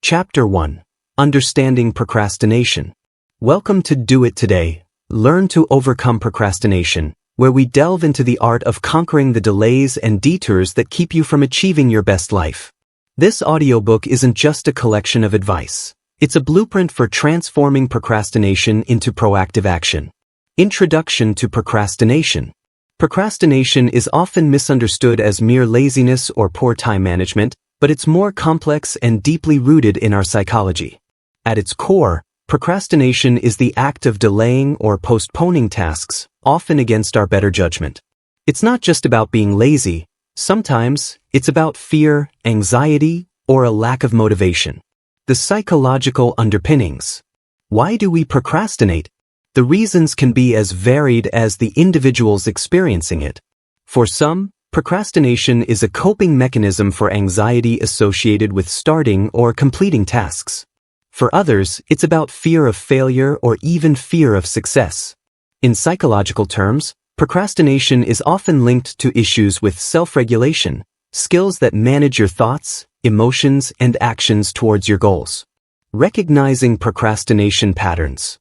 Chapter 1. Understanding Procrastination. Welcome to Do It Today, Learn to Overcome Procrastination, where we delve into the art of conquering the delays and detours that keep you from achieving your best life. This audiobook isn't just a collection of advice. It's a blueprint for transforming procrastination into proactive action. Introduction to Procrastination. Procrastination is often misunderstood as mere laziness or poor time management, but it's more complex and deeply rooted in our psychology. At its core, procrastination is the act of delaying or postponing tasks, often against our better judgment. It's not just about being lazy. Sometimes, it's about fear, anxiety, or a lack of motivation. The psychological underpinnings. Why do we procrastinate? The reasons can be as varied as the individuals experiencing it. For some, procrastination is a coping mechanism for anxiety associated with starting or completing tasks. For others, it's about fear of failure or even fear of success. In psychological terms, procrastination is often linked to issues with self-regulation, skills that manage your thoughts, emotions, and actions towards your goals. Recognizing procrastination patterns.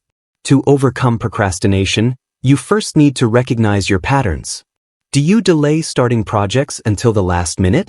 To overcome procrastination, you first need to recognize your patterns. Do you delay starting projects until the last minute?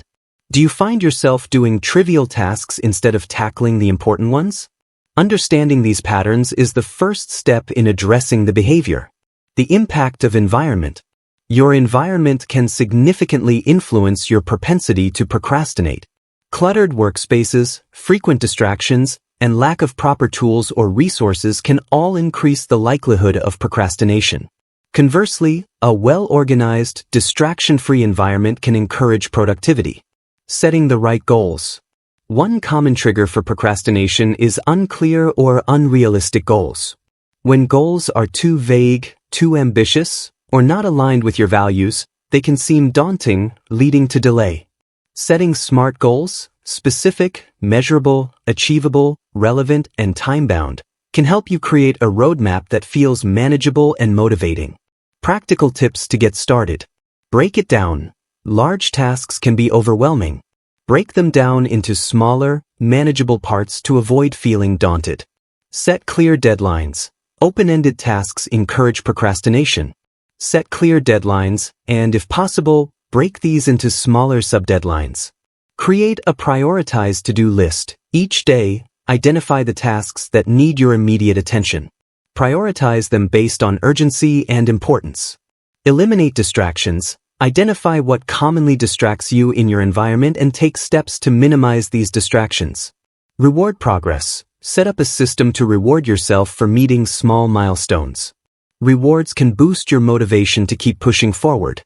Do you find yourself doing trivial tasks instead of tackling the important ones? Understanding these patterns is the first step in addressing the behavior. The impact of environment. Your environment can significantly influence your propensity to procrastinate. Cluttered workspaces, frequent distractions, and lack of proper tools or resources can all increase the likelihood of procrastination. Conversely, a well-organized, distraction-free environment can encourage productivity. Setting the right goals. One common trigger for procrastination is unclear or unrealistic goals. When goals are too vague, too ambitious, or not aligned with your values, they can seem daunting, leading to delay. Setting SMART goals, specific, measurable, achievable, relevant, and time-bound, can help you create a roadmap that feels manageable and motivating. Practical tips to get started. Break it down. Large tasks can be overwhelming. Break them down into smaller, manageable parts to avoid feeling daunted. Set clear deadlines. Open-ended tasks encourage procrastination. Set clear deadlines, and if possible, break these into smaller sub-deadlines. Create a prioritized to-do list. Each day, identify the tasks that need your immediate attention. Prioritize them based on urgency and importance. Eliminate distractions. Identify what commonly distracts you in your environment and take steps to minimize these distractions. Reward progress. Set up a system to reward yourself for meeting small milestones. Rewards can boost your motivation to keep pushing forward.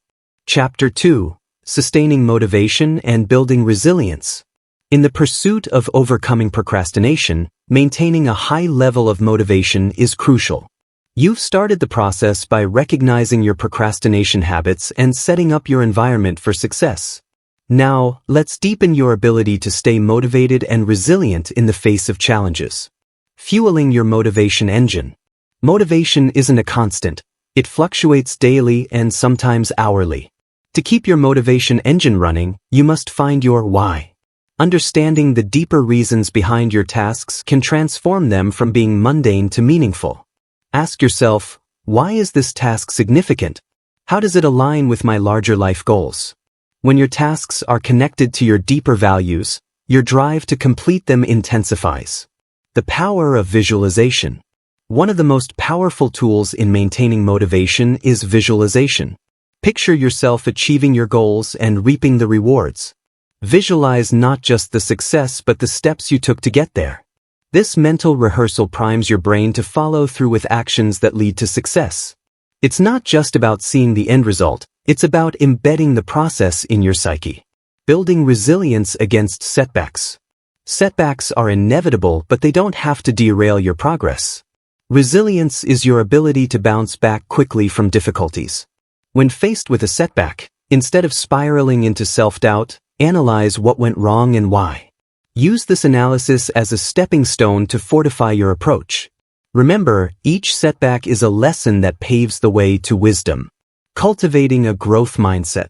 Chapter 2. Sustaining motivation and building resilience. In the pursuit of overcoming procrastination, maintaining a high level of motivation is crucial. You've started the process by recognizing your procrastination habits and setting up your environment for success. Now, let's deepen your ability to stay motivated and resilient in the face of challenges. Fueling your motivation engine. Motivation isn't a constant. It fluctuates daily and sometimes hourly. To keep your motivation engine running, you must find your why. Understanding the deeper reasons behind your tasks can transform them from being mundane to meaningful. Ask yourself, why is this task significant? How does it align with my larger life goals? When your tasks are connected to your deeper values, your drive to complete them intensifies. The power of visualization. One of the most powerful tools in maintaining motivation is visualization. Picture yourself achieving your goals and reaping the rewards. Visualize not just the success but the steps you took to get there. This mental rehearsal primes your brain to follow through with actions that lead to success. It's not just about seeing the end result, it's about embedding the process in your psyche. Building resilience against setbacks. Setbacks are inevitable, but they don't have to derail your progress. Resilience is your ability to bounce back quickly from difficulties. When faced with a setback, instead of spiraling into self-doubt, analyze what went wrong and why. Use this analysis as a stepping stone to fortify your approach. Remember, each setback is a lesson that paves the way to wisdom. Cultivating a growth mindset.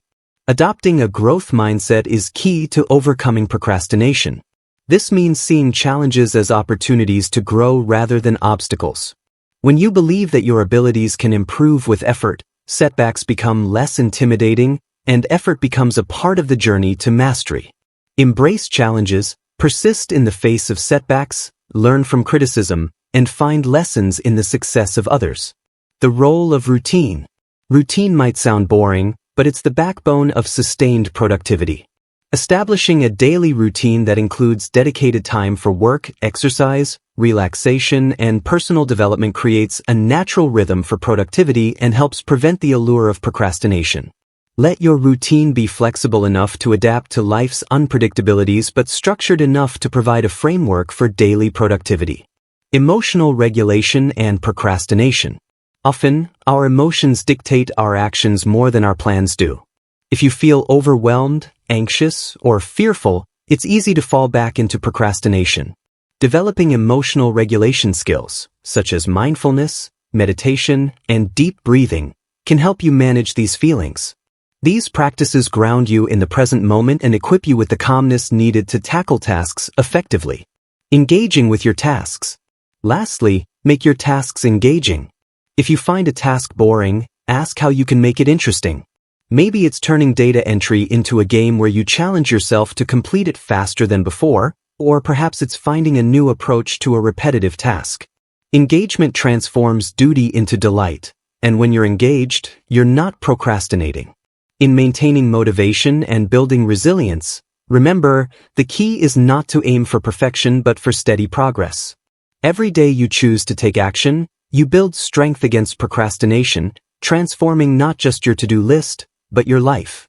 Adopting a growth mindset is key to overcoming procrastination. This means seeing challenges as opportunities to grow rather than obstacles. When you believe that your abilities can improve with effort, setbacks become less intimidating, and effort becomes a part of the journey to mastery. Embrace challenges, persist in the face of setbacks, learn from criticism, and find lessons in the success of others. The role of routine. Routine might sound boring, but it's the backbone of sustained productivity. Establishing a daily routine that includes dedicated time for work, exercise, relaxation, and personal development creates a natural rhythm for productivity and helps prevent the allure of procrastination. Let your routine be flexible enough to adapt to life's unpredictabilities but structured enough to provide a framework for daily productivity. Emotional regulation and procrastination. Often, our emotions dictate our actions more than our plans do. If you feel overwhelmed, anxious, or fearful, it's easy to fall back into procrastination. Developing emotional regulation skills, such as mindfulness, meditation, and deep breathing, can help you manage these feelings. These practices ground you in the present moment and equip you with the calmness needed to tackle tasks effectively. Engaging with your tasks. Lastly, make your tasks engaging. If you find a task boring, ask how you can make it interesting. Maybe it's turning data entry into a game where you challenge yourself to complete it faster than before, or perhaps it's finding a new approach to a repetitive task. Engagement transforms duty into delight, and when you're engaged, you're not procrastinating. In maintaining motivation and building resilience, remember, the key is not to aim for perfection but for steady progress. Every day you choose to take action, you build strength against procrastination, transforming not just your to-do list, but your life.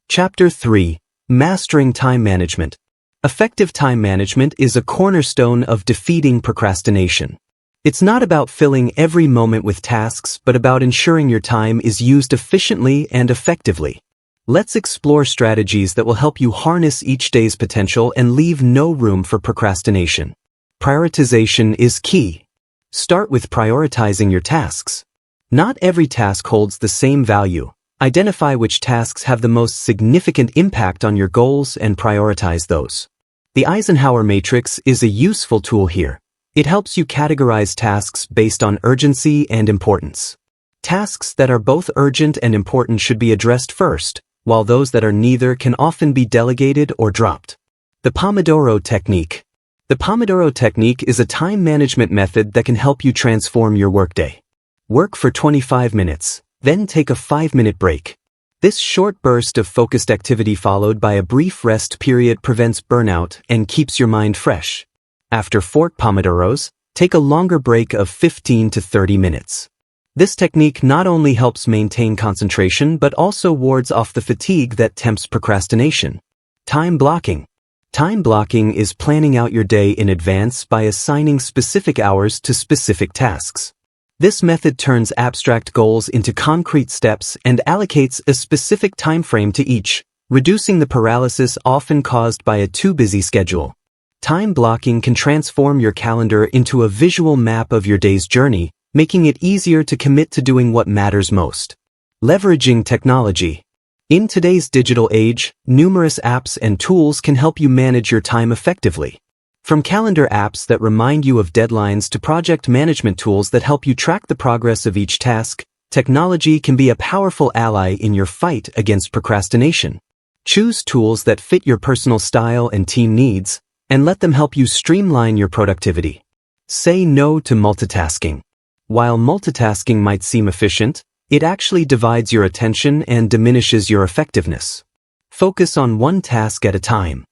Chapter 3. Mastering Time Management. Effective time management is a cornerstone of defeating procrastination. It's not about filling every moment with tasks, but about ensuring your time is used efficiently and effectively. Let's explore strategies that will help you harness each day's potential and leave no room for procrastination. Prioritization is key. Start with prioritizing your tasks. Not every task holds the same value. Identify which tasks have the most significant impact on your goals and prioritize those. The Eisenhower matrix is a useful tool here. It helps you categorize tasks based on urgency and importance. Tasks that are both urgent and important should be addressed first, while those that are neither can often be delegated or dropped. The Pomodoro Technique. The Pomodoro Technique is a time management method that can help you transform your workday. Work for 25 minutes, then take a 5-minute break. This short burst of focused activity followed by a brief rest period prevents burnout and keeps your mind fresh. After 4 Pomodoros, take a longer break of 15 to 30 minutes. This technique not only helps maintain concentration but also wards off the fatigue that tempts procrastination. Time blocking. Time blocking is planning out your day in advance by assigning specific hours to specific tasks. This method turns abstract goals into concrete steps and allocates a specific time frame to each, reducing the paralysis often caused by a too busy schedule. Time blocking can transform your calendar into a visual map of your day's journey, making it easier to commit to doing what matters most. Leveraging technology. In today's digital age, numerous apps and tools can help you manage your time effectively. From calendar apps that remind you of deadlines to project management tools that help you track the progress of each task, technology can be a powerful ally in your fight against procrastination. Choose tools that fit your personal style and team needs, and let them help you streamline your productivity. Say no to multitasking. While multitasking might seem efficient, it actually divides your attention and diminishes your effectiveness. Focus on one task at a time.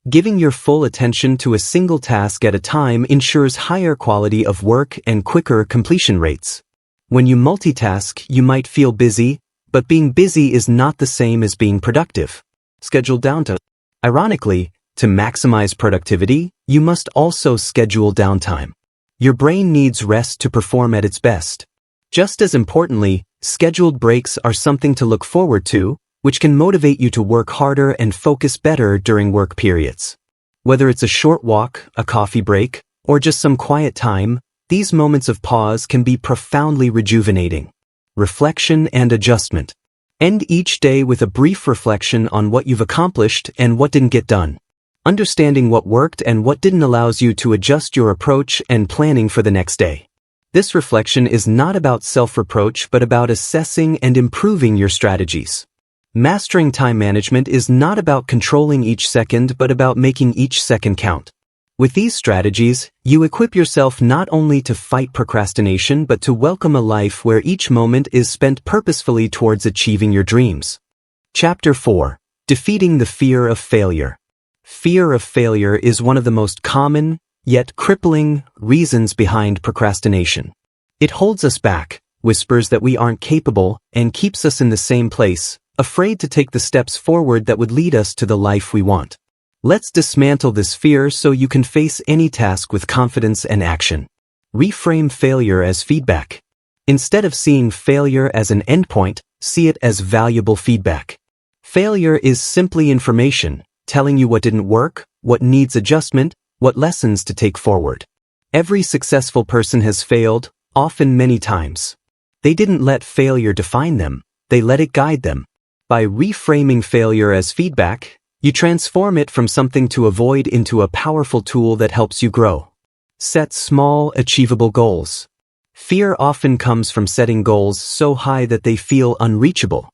Giving your full attention to a single task at a time ensures higher quality of work and quicker completion rates. When you multitask, you might feel busy, but being busy is not the same as being productive. Schedule downtime. Ironically, to maximize productivity, you must also schedule downtime. Your brain needs rest to perform at its best. Just as importantly, scheduled breaks are something to look forward to, which can motivate you to work harder and focus better during work periods. Whether it's a short walk, a coffee break, or just some quiet time, these moments of pause can be profoundly rejuvenating. Reflection and adjustment. End each day with a brief reflection on what you've accomplished and what didn't get done. Understanding what worked and what didn't allows you to adjust your approach and planning for the next day. This reflection is not about self-reproach but about assessing and improving your strategies. Mastering time management is not about controlling each second but about making each second count. With these strategies, you equip yourself not only to fight procrastination but to welcome a life where each moment is spent purposefully towards achieving your dreams. Chapter 4. Defeating the Fear of Failure. Fear of failure is one of the most common, yet crippling, reasons behind procrastination. It holds us back, whispers that we aren't capable, and keeps us in the same place, afraid to take the steps forward that would lead us to the life we want. Let's dismantle this fear so you can face any task with confidence and action. Reframe failure as feedback. Instead of seeing failure as an endpoint, see it as valuable feedback. Failure is simply information, telling you what didn't work, what needs adjustment, what lessons to take forward. Every successful person has failed, often many times. They didn't let failure define them, they let it guide them. By reframing failure as feedback, you transform it from something to avoid into a powerful tool that helps you grow. Set small, achievable goals. Fear often comes from setting goals so high that they feel unreachable.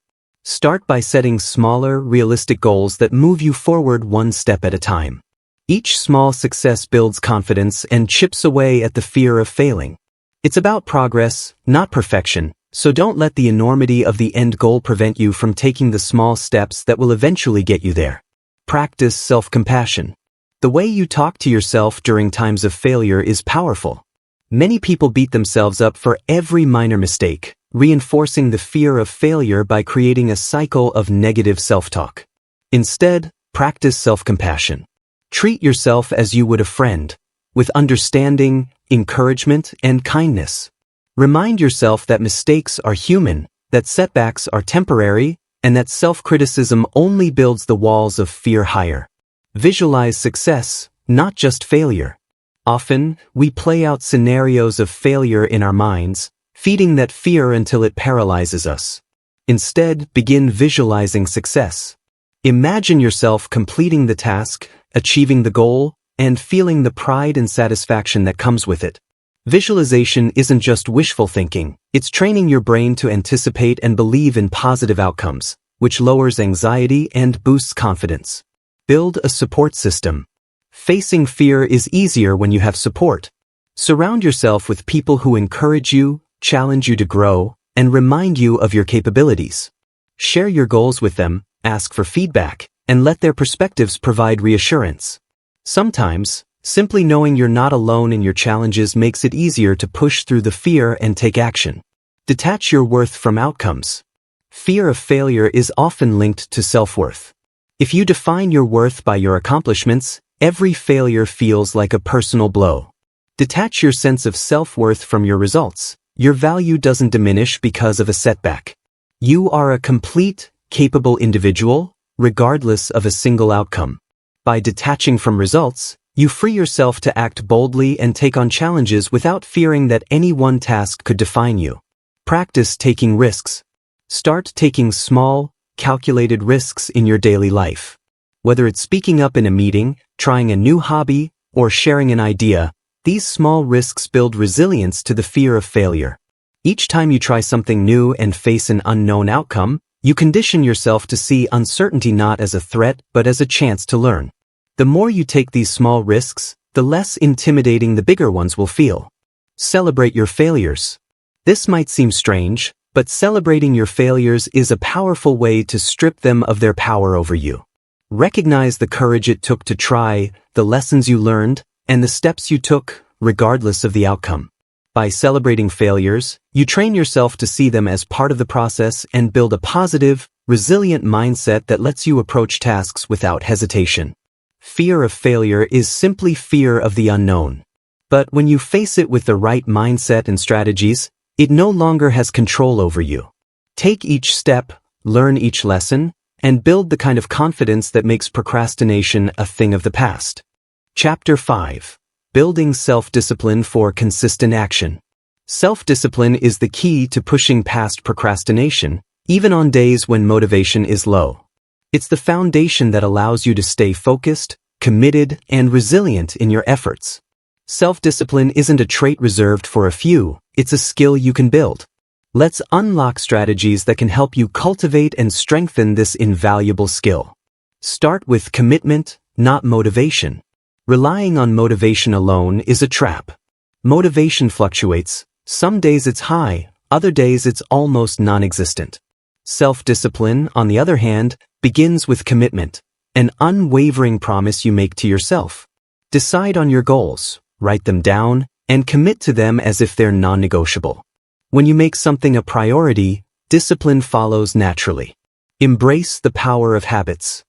Start by setting smaller, realistic goals that move you forward one step at a time. Each small success builds confidence and chips away at the fear of failing. It's about progress, not perfection, so don't let the enormity of the end goal prevent you from taking the small steps that will eventually get you there. Practice self-compassion. The way you talk to yourself during times of failure is powerful. Many people beat themselves up for every minor mistake, reinforcing the fear of failure by creating a cycle of negative self-talk. Instead, practice self-compassion. Treat yourself as you would a friend, with understanding, encouragement, and kindness. Remind yourself that mistakes are human, that setbacks are temporary, and that self-criticism only builds the walls of fear higher. Visualize success, not just failure. Often, we play out scenarios of failure in our minds, feeding that fear until it paralyzes us. Instead, begin visualizing success. Imagine yourself completing the task, achieving the goal, and feeling the pride and satisfaction that comes with it. Visualization isn't just wishful thinking, it's training your brain to anticipate and believe in positive outcomes, which lowers anxiety and boosts confidence. Build a support system. Facing fear is easier when you have support. Surround yourself with people who encourage you, challenge you to grow, and remind you of your capabilities. Share your goals with them, ask for feedback, and let their perspectives provide reassurance. Sometimes, simply knowing you're not alone in your challenges makes it easier to push through the fear and take action. Detach your worth from outcomes. Fear of failure is often linked to self-worth. If you define your worth by your accomplishments, every failure feels like a personal blow. Detach your sense of self-worth from your results. Your value doesn't diminish because of a setback. You are a complete, capable individual, regardless of a single outcome. By detaching from results, you free yourself to act boldly and take on challenges without fearing that any one task could define you. Practice taking risks. Start taking small, calculated risks in your daily life. Whether it's speaking up in a meeting, trying a new hobby, or sharing an idea, these small risks build resilience to the fear of failure. Each time you try something new and face an unknown outcome, you condition yourself to see uncertainty not as a threat but as a chance to learn. The more you take these small risks, the less intimidating the bigger ones will feel. Celebrate your failures. This might seem strange, but celebrating your failures is a powerful way to strip them of their power over you. Recognize the courage it took to try, the lessons you learned, and the steps you took, regardless of the outcome. By celebrating failures, you train yourself to see them as part of the process and build a positive, resilient mindset that lets you approach tasks without hesitation. Fear of failure is simply fear of the unknown. But when you face it with the right mindset and strategies, it no longer has control over you. Take each step, learn each lesson, and build the kind of confidence that makes procrastination a thing of the past. Chapter 5. Building self-discipline for consistent action. Self-discipline is the key to pushing past procrastination, even on days when motivation is low. It's the foundation that allows you to stay focused, committed, and resilient in your efforts. Self-discipline isn't a trait reserved for a few, it's a skill you can build. Let's unlock strategies that can help you cultivate and strengthen this invaluable skill. Start with commitment, not motivation. Relying on motivation alone is a trap. Motivation fluctuates. Some days it's high, other days it's almost non-existent. Self-discipline, on the other hand, begins with commitment, an unwavering promise you make to yourself. Decide on your goals, write them down, and commit to them as if they're non-negotiable. When you make something a priority, discipline follows naturally. Embrace the power of habits.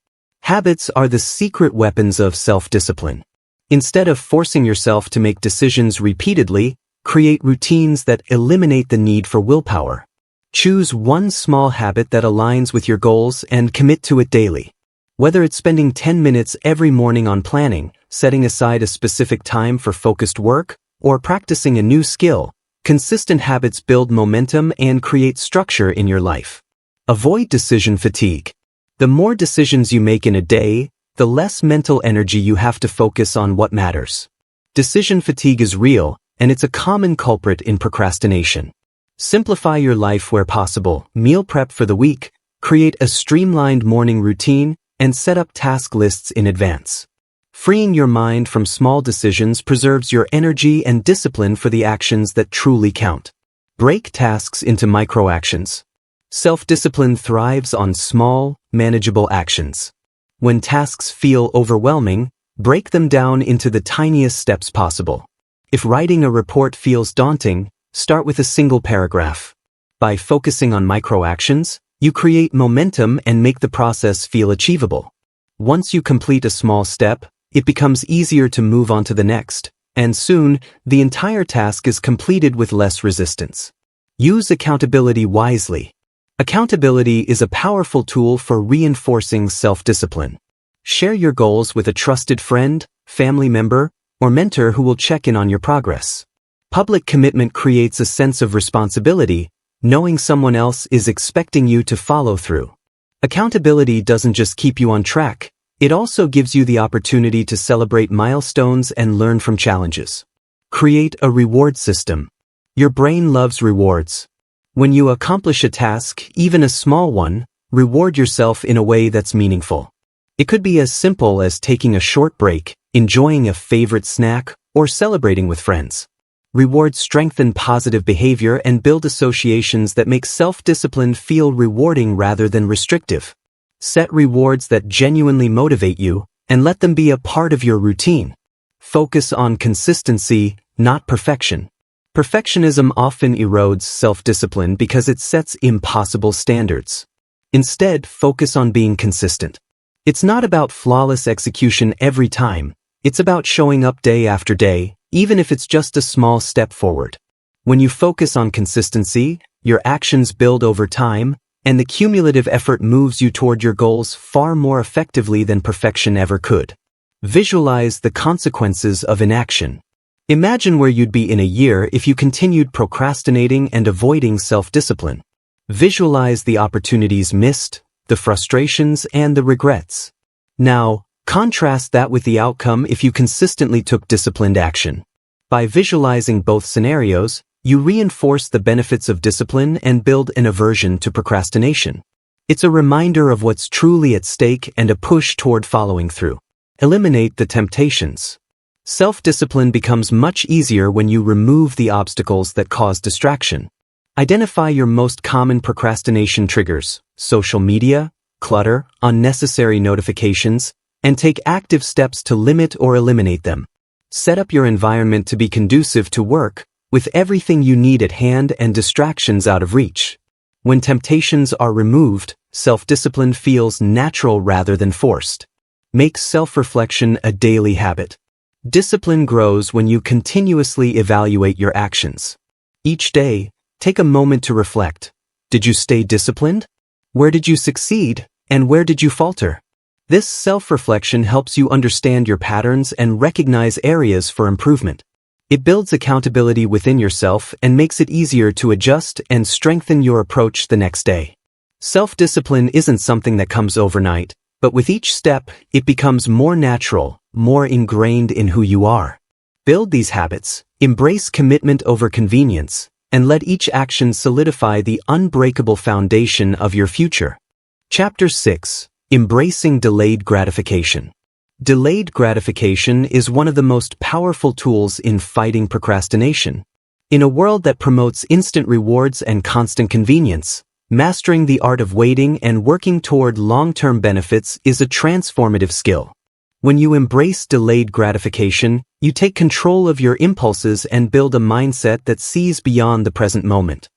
Habits are the secret weapons of self-discipline. Instead of forcing yourself to make decisions repeatedly, create routines that eliminate the need for willpower. Choose one small habit that aligns with your goals and commit to it daily. Whether it's spending 10 minutes every morning on planning, setting aside a specific time for focused work, or practicing a new skill, consistent habits build momentum and create structure in your life. Avoid decision fatigue. The more decisions you make in a day, the less mental energy you have to focus on what matters. Decision fatigue is real, and it's a common culprit in procrastination. Simplify your life where possible, meal prep for the week, create a streamlined morning routine, and set up task lists in advance. Freeing your mind from small decisions preserves your energy and discipline for the actions that truly count. Break tasks into micro-actions. Self-discipline thrives on small, manageable actions. When tasks feel overwhelming, break them down into the tiniest steps possible. If writing a report feels daunting, start with a single paragraph. By focusing on micro-actions, you create momentum and make the process feel achievable. Once you complete a small step, it becomes easier to move on to the next, and soon, the entire task is completed with less resistance. Use accountability wisely. Accountability is a powerful tool for reinforcing self-discipline. Share your goals with a trusted friend, family member, or mentor who will check in on your progress. Public commitment creates a sense of responsibility, knowing someone else is expecting you to follow through. Accountability doesn't just keep you on track, it also gives you the opportunity to celebrate milestones and learn from challenges. Create a reward system. Your brain loves rewards. When you accomplish a task, even a small one, reward yourself in a way that's meaningful. It could be as simple as taking a short break, enjoying a favorite snack, or celebrating with friends. Rewards strengthen positive behavior and build associations that make self-discipline feel rewarding rather than restrictive. Set rewards that genuinely motivate you, and let them be a part of your routine. Focus on consistency, not perfection. Perfectionism often erodes self-discipline because it sets impossible standards. Instead, focus on being consistent. It's not about flawless execution every time. It's about showing up day after day, even if it's just a small step forward. When you focus on consistency, your actions build over time, and the cumulative effort moves you toward your goals far more effectively than perfection ever could. Visualize the consequences of inaction. Imagine where you'd be in a year if you continued procrastinating and avoiding self-discipline. Visualize the opportunities missed, the frustrations, and the regrets. Now, contrast that with the outcome if you consistently took disciplined action. By visualizing both scenarios, you reinforce the benefits of discipline and build an aversion to procrastination. It's a reminder of what's truly at stake and a push toward following through. Eliminate the temptations. Self-discipline becomes much easier when you remove the obstacles that cause distraction. Identify your most common procrastination triggers, social media, clutter, unnecessary notifications, and take active steps to limit or eliminate them. Set up your environment to be conducive to work, with everything you need at hand and distractions out of reach. When temptations are removed, self-discipline feels natural rather than forced. Make self-reflection a daily habit. Discipline grows when you continuously evaluate your actions. Each day, take a moment to reflect. Did you stay disciplined? Where did you succeed? And where did you falter? This self-reflection helps you understand your patterns and recognize areas for improvement. It builds accountability within yourself and makes it easier to adjust and strengthen your approach the next day. Self-discipline isn't something that comes overnight, but with each step, it becomes more natural, more ingrained in who you are. Build these habits, embrace commitment over convenience, and let each action solidify the unbreakable foundation of your future. Chapter 6. Embracing Delayed Gratification. Delayed gratification is one of the most powerful tools in fighting procrastination. In a world that promotes instant rewards and constant convenience, mastering the art of waiting and working toward long-term benefits is a transformative skill. When you embrace delayed gratification, you take control of your impulses and build a mindset that sees beyond the present moment.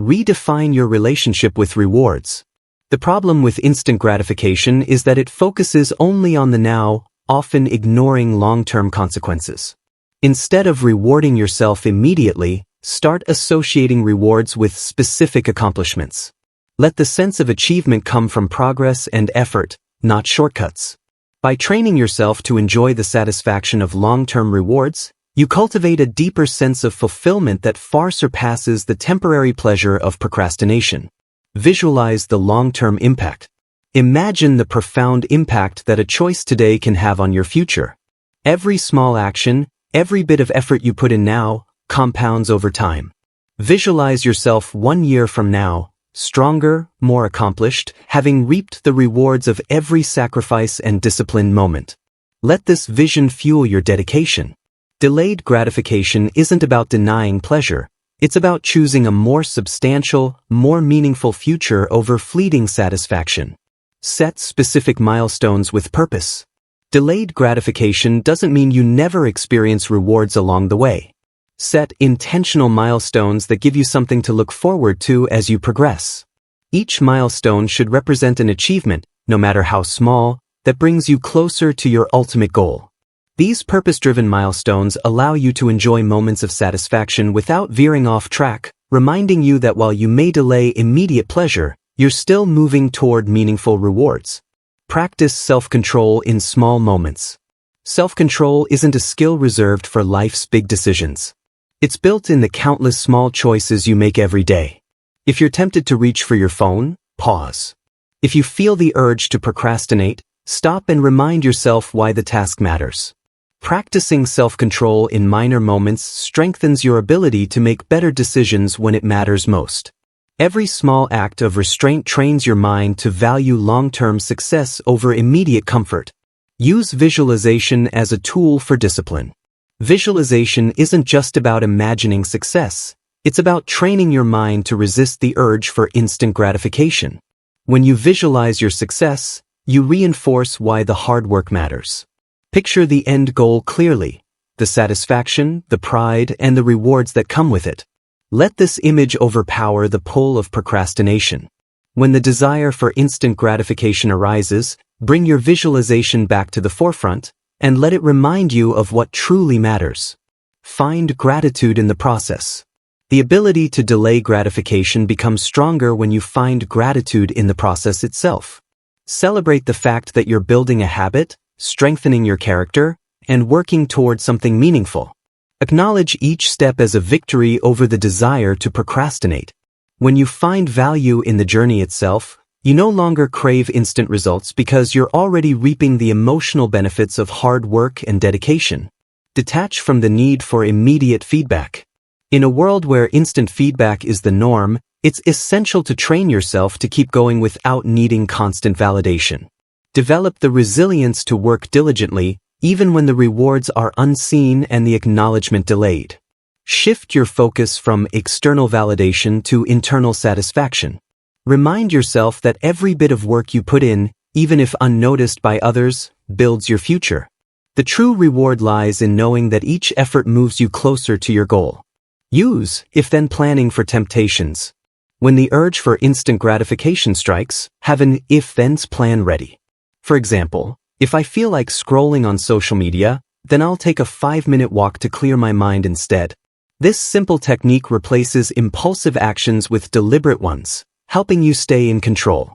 Redefine your relationship with rewards. The problem with instant gratification is that it focuses only on the now, often ignoring long-term consequences. Instead of rewarding yourself immediately, start associating rewards with specific accomplishments. Let the sense of achievement come from progress and effort, not shortcuts. By training yourself to enjoy the satisfaction of long-term rewards, you cultivate a deeper sense of fulfillment that far surpasses the temporary pleasure of procrastination. Visualize the long-term impact. Imagine the profound impact that a choice today can have on your future. Every small action, every bit of effort you put in now, compounds over time. Visualize yourself 1 year from now, stronger, more accomplished, having reaped the rewards of every sacrifice and disciplined moment. Let this vision fuel your dedication. Delayed gratification isn't about denying pleasure. It's about choosing a more substantial, more meaningful future over fleeting satisfaction. Set specific milestones with purpose. Delayed gratification doesn't mean you never experience rewards along the way. Set intentional milestones that give you something to look forward to as you progress. Each milestone should represent an achievement, no matter how small, that brings you closer to your ultimate goal. These purpose-driven milestones allow you to enjoy moments of satisfaction without veering off track, reminding you that while you may delay immediate pleasure, you're still moving toward meaningful rewards. Practice self-control in small moments. Self-control isn't a skill reserved for life's big decisions. It's built in the countless small choices you make every day. If you're tempted to reach for your phone, pause. If you feel the urge to procrastinate, stop and remind yourself why the task matters. Practicing self-control in minor moments strengthens your ability to make better decisions when it matters most. Every small act of restraint trains your mind to value long-term success over immediate comfort. Use visualization as a tool for discipline. Visualization isn't just about imagining success. It's about training your mind to resist the urge for instant gratification. When you visualize your success, you reinforce why the hard work matters. Picture the end goal clearly, the satisfaction, the pride, and the rewards that come with it. Let this image overpower the pull of procrastination. When the desire for instant gratification arises, bring your visualization back to the forefront, and let it remind you of what truly matters. Find gratitude in the process. The ability to delay gratification becomes stronger when you find gratitude in the process itself. Celebrate the fact that you're building a habit, strengthening your character, and working towards something meaningful. Acknowledge each step as a victory over the desire to procrastinate. When you find value in the journey itself, you no longer crave instant results because you're already reaping the emotional benefits of hard work and dedication. Detach from the need for immediate feedback. In a world where instant feedback is the norm, it's essential to train yourself to keep going without needing constant validation. Develop the resilience to work diligently, even when the rewards are unseen and the acknowledgement delayed. Shift your focus from external validation to internal satisfaction. Remind yourself that every bit of work you put in, even if unnoticed by others, builds your future. The true reward lies in knowing that each effort moves you closer to your goal. Use if-then planning for temptations. When the urge for instant gratification strikes, have an if-thens plan ready. For example, if I feel like scrolling on social media, then I'll take a 5-minute walk to clear my mind instead. This simple technique replaces impulsive actions with deliberate ones, helping you stay in control.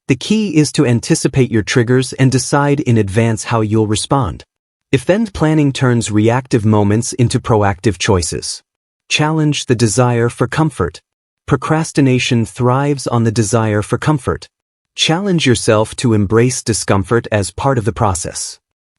The key is to anticipate your triggers and decide in advance how you'll respond. If-then planning turns reactive moments into proactive choices. Challenge the desire for comfort. Procrastination thrives on the desire for comfort. Challenge yourself to embrace discomfort as part of the process.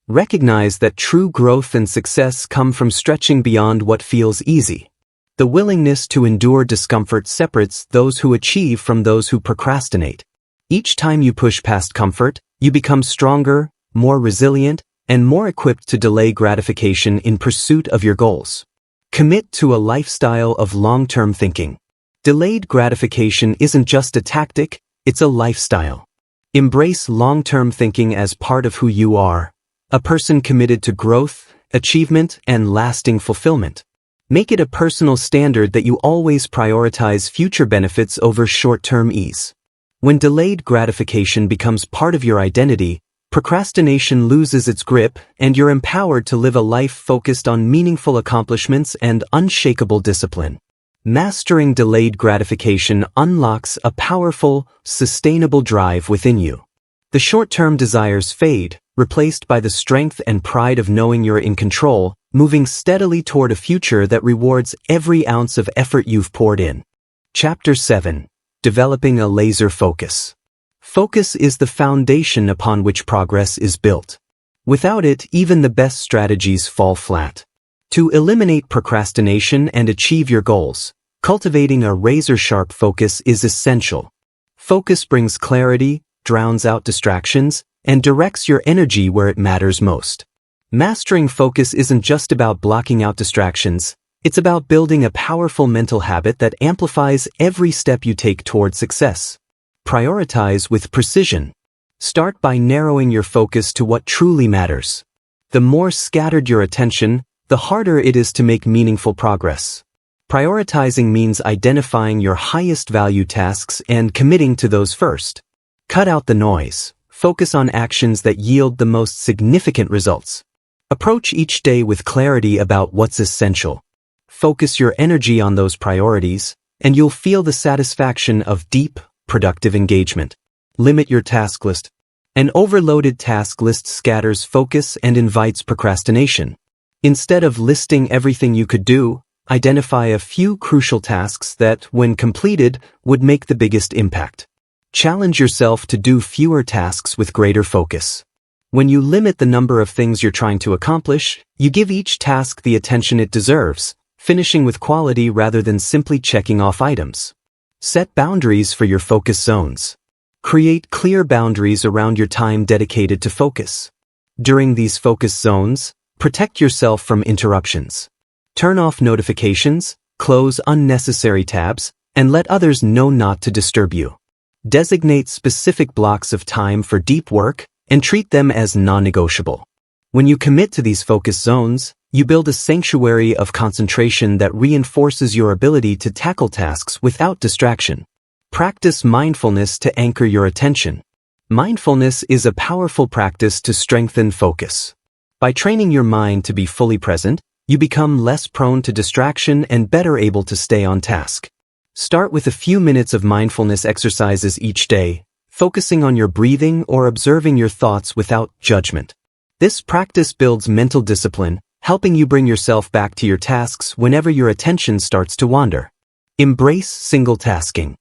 Recognize that true growth and success come from stretching beyond what feels easy. The willingness to endure discomfort separates those who achieve from those who procrastinate. Each time you push past comfort, you become stronger, more resilient, and more equipped to delay gratification in pursuit of your goals. Commit to a lifestyle of long-term thinking. Delayed gratification isn't just a tactic, it's a lifestyle. Embrace long-term thinking as part of who you are, a person committed to growth, achievement, and lasting fulfillment. Make it a personal standard that you always prioritize future benefits over short-term ease. When delayed gratification becomes part of your identity, procrastination loses its grip and you're empowered to live a life focused on meaningful accomplishments and unshakable discipline. Mastering delayed gratification unlocks a powerful, sustainable drive within you. The short-term desires fade, replaced by the strength and pride of knowing you're in control, moving steadily toward a future that rewards every ounce of effort you've poured in. Chapter 7. Developing a laser focus. Focus is the foundation upon which progress is built. Without it, even the best strategies fall flat. To eliminate procrastination and achieve your goals, cultivating a razor-sharp focus is essential. Focus brings clarity, drowns out distractions, and directs your energy where it matters most. Mastering focus isn't just about blocking out distractions, it's about building a powerful mental habit that amplifies every step you take toward success. Prioritize with precision. Start by narrowing your focus to what truly matters. The more scattered your attention, the harder it is to make meaningful progress. Prioritizing means identifying your highest value tasks and committing to those first. Cut out the noise. Focus on actions that yield the most significant results. Approach each day with clarity about what's essential. Focus your energy on those priorities, and you'll feel the satisfaction of deep, productive engagement. Limit your task list. An overloaded task list scatters focus and invites procrastination. Instead of listing everything you could do, identify a few crucial tasks that, when completed, would make the biggest impact. Challenge yourself to do fewer tasks with greater focus. When you limit the number of things you're trying to accomplish, you give each task the attention it deserves, finishing with quality rather than simply checking off items. Set boundaries for your focus zones. Create clear boundaries around your time dedicated to focus. During these focus zones, protect yourself from interruptions. Turn off notifications, close unnecessary tabs, and let others know not to disturb you. Designate specific blocks of time for deep work and treat them as non-negotiable. When you commit to these focus zones, you build a sanctuary of concentration that reinforces your ability to tackle tasks without distraction. Practice mindfulness to anchor your attention. Mindfulness is a powerful practice to strengthen focus. By training your mind to be fully present, you become less prone to distraction and better able to stay on task. Start with a few minutes of mindfulness exercises each day, focusing on your breathing or observing your thoughts without judgment. This practice builds mental discipline, helping you bring yourself back to your tasks whenever your attention starts to wander. Embrace single-tasking.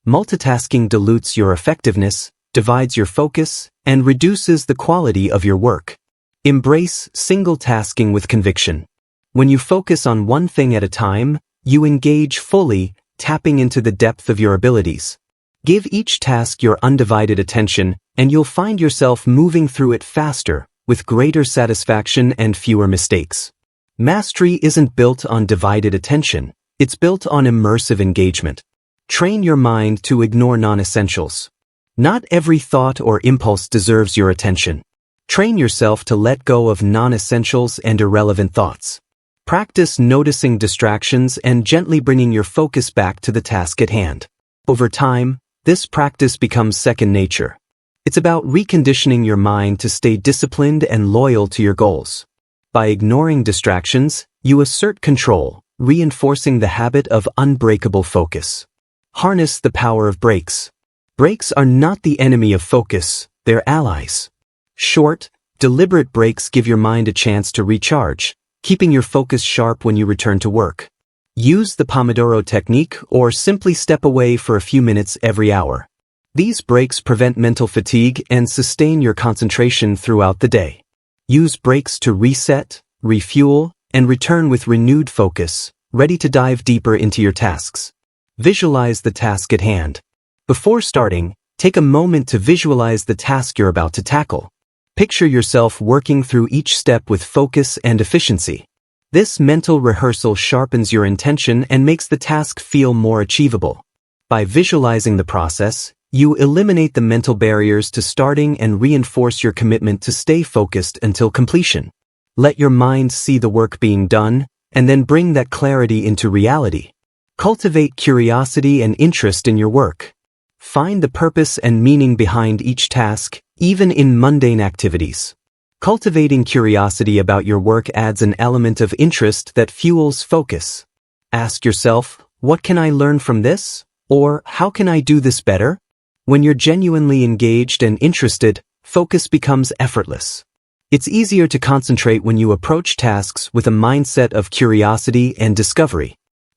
Multitasking dilutes your effectiveness, divides your focus, and reduces the quality of your work. Embrace single-tasking with conviction. When you focus on one thing at a time, you engage fully, tapping into the depth of your abilities. Give each task your undivided attention, and you'll find yourself moving through it faster, with greater satisfaction and fewer mistakes. Mastery isn't built on divided attention, it's built on immersive engagement. Train your mind to ignore non-essentials. Not every thought or impulse deserves your attention. Train yourself to let go of non-essentials and irrelevant thoughts. Practice noticing distractions and gently bringing your focus back to the task at hand. Over time, this practice becomes second nature. It's about reconditioning your mind to stay disciplined and loyal to your goals. By ignoring distractions, you assert control, reinforcing the habit of unbreakable focus. Harness the power of breaks. Breaks are not the enemy of focus, they're allies. Short, deliberate breaks give your mind a chance to recharge, keeping your focus sharp when you return to work. Use the Pomodoro technique or simply step away for a few minutes every hour. These breaks prevent mental fatigue and sustain your concentration throughout the day. Use breaks to reset, refuel, and return with renewed focus, ready to dive deeper into your tasks. Visualize the task at hand. Before starting, take a moment to visualize the task you're about to tackle. Picture yourself working through each step with focus and efficiency. This mental rehearsal sharpens your intention and makes the task feel more achievable. By visualizing the process, you eliminate the mental barriers to starting and reinforce your commitment to stay focused until completion. Let your mind see the work being done, and then bring that clarity into reality. Cultivate curiosity and interest in your work. Find the purpose and meaning behind each task, even in mundane activities. Cultivating curiosity about your work adds an element of interest that fuels focus. Ask yourself, what can I learn from this? Or, how can I do this better? When you're genuinely engaged and interested, focus becomes effortless. It's easier to concentrate when you approach tasks with a mindset of curiosity and discovery.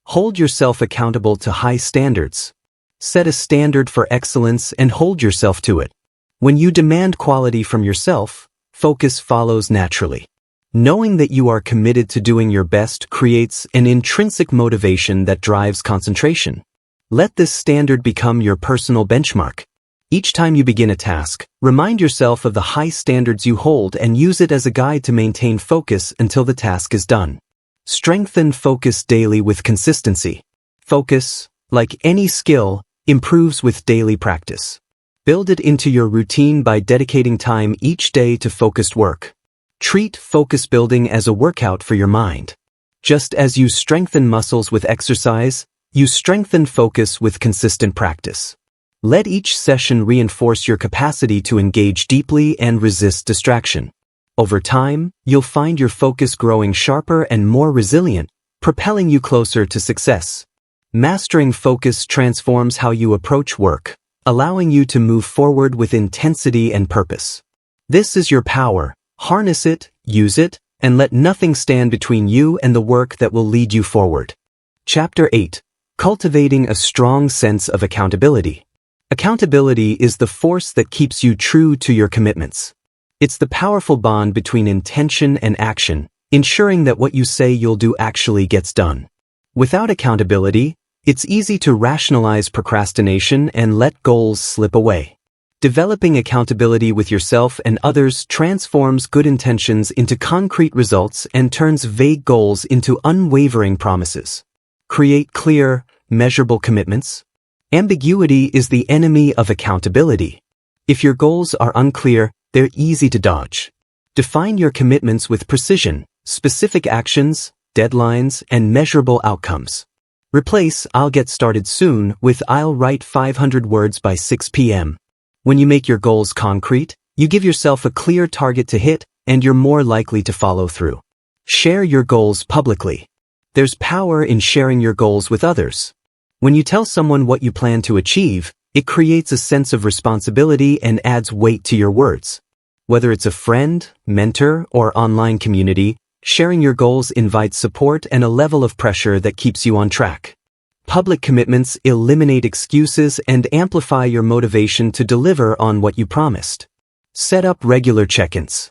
Hold yourself accountable to high standards. Set a standard for excellence and hold yourself to it. When you demand quality from yourself, focus follows naturally. Knowing that you are committed to doing your best creates an intrinsic motivation that drives concentration. Let this standard become your personal benchmark. Each time you begin a task, remind yourself of the high standards you hold and use it as a guide to maintain focus until the task is done. Strengthen focus daily with consistency. Focus, like any skill, improves with daily practice. Build it into your routine by dedicating time each day to focused work. Treat focus building as a workout for your mind. Just as you strengthen muscles with exercise, you strengthen focus with consistent practice. Let each session reinforce your capacity to engage deeply and resist distraction. Over time, you'll find your focus growing sharper and more resilient, propelling you closer to success. Mastering focus transforms how you approach work, allowing you to move forward with intensity and purpose. This is your power. Harness it, use it, and let nothing stand between you and the work that will lead you forward. Chapter 8. Cultivating a strong sense of accountability. Accountability is the force that keeps you true to your commitments. It's the powerful bond between intention and action, ensuring that what you say you'll do actually gets done. Without accountability, it's easy to rationalize procrastination and let goals slip away. Developing accountability with yourself and others transforms good intentions into concrete results and turns vague goals into unwavering promises. Create clear, measurable commitments. Ambiguity is the enemy of accountability. If your goals are unclear, they're easy to dodge. Define your commitments with precision, specific actions, deadlines, and measurable outcomes. Replace "I'll get started soon" with "I'll write 500 words by 6 p.m. When you make your goals concrete, you give yourself a clear target to hit, and you're more likely to follow through. Share your goals publicly. There's power in sharing your goals with others. When you tell someone what you plan to achieve, it creates a sense of responsibility and adds weight to your words. Whether it's a friend, mentor, or online community, sharing your goals invites support and a level of pressure that keeps you on track. Public commitments eliminate excuses and amplify your motivation to deliver on what you promised. Set up regular check-ins.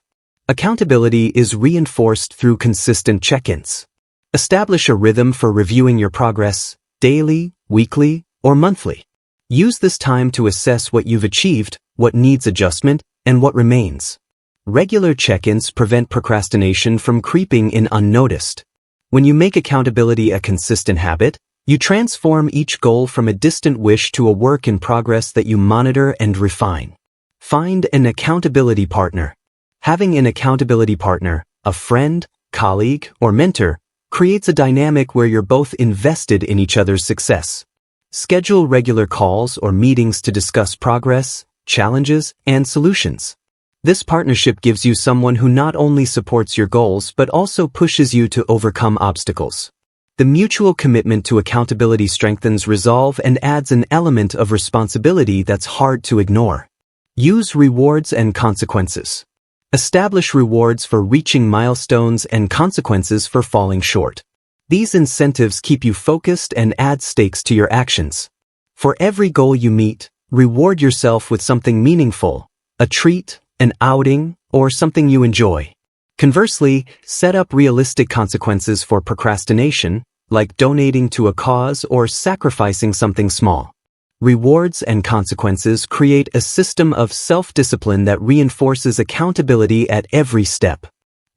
Accountability is reinforced through consistent check-ins. Establish a rhythm for reviewing your progress, daily, weekly, or monthly. Use this time to assess what you've achieved, what needs adjustment, and what remains. Regular check-ins prevent procrastination from creeping in unnoticed. When you make accountability a consistent habit, you transform each goal from a distant wish to a work in progress that you monitor and refine. Find an accountability partner. Having an accountability partner, a friend, colleague, or mentor, creates a dynamic where you're both invested in each other's success. Schedule regular calls or meetings to discuss progress, challenges, and solutions. This partnership gives you someone who not only supports your goals but also pushes you to overcome obstacles. The mutual commitment to accountability strengthens resolve and adds an element of responsibility that's hard to ignore. Use rewards and consequences. Establish rewards for reaching milestones and consequences for falling short. These incentives keep you focused and add stakes to your actions. For every goal you meet, reward yourself with something meaningful, a treat, an outing, or something you enjoy. Conversely, set up realistic consequences for procrastination, like donating to a cause or sacrificing something small. Rewards and consequences create a system of self-discipline that reinforces accountability at every step.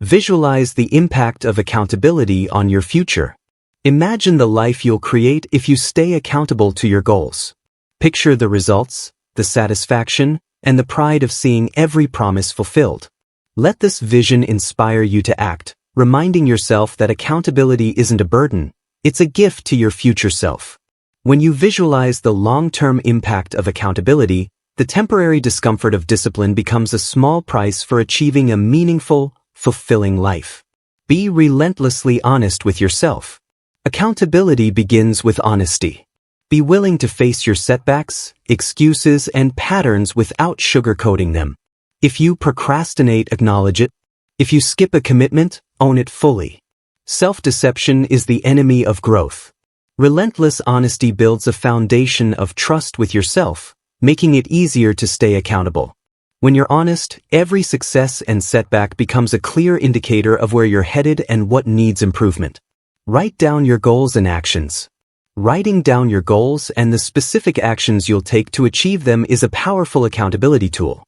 Visualize the impact of accountability on your future. Imagine the life you'll create if you stay accountable to your goals. Picture the results, the satisfaction, and the pride of seeing every promise fulfilled. Let this vision inspire you to act, reminding yourself that accountability isn't a burden, it's a gift to your future self. When you visualize the long-term impact of accountability, the temporary discomfort of discipline becomes a small price for achieving a meaningful, fulfilling life. Be relentlessly honest with yourself. Accountability begins with honesty. Be willing to face your setbacks, excuses, and patterns without sugarcoating them. If you procrastinate, acknowledge it. If you skip a commitment, own it fully. Self-deception is the enemy of growth. Relentless honesty builds a foundation of trust with yourself, making it easier to stay accountable. When you're honest, every success and setback becomes a clear indicator of where you're headed and what needs improvement. Write down your goals and actions. Writing down your goals and the specific actions you'll take to achieve them is a powerful accountability tool.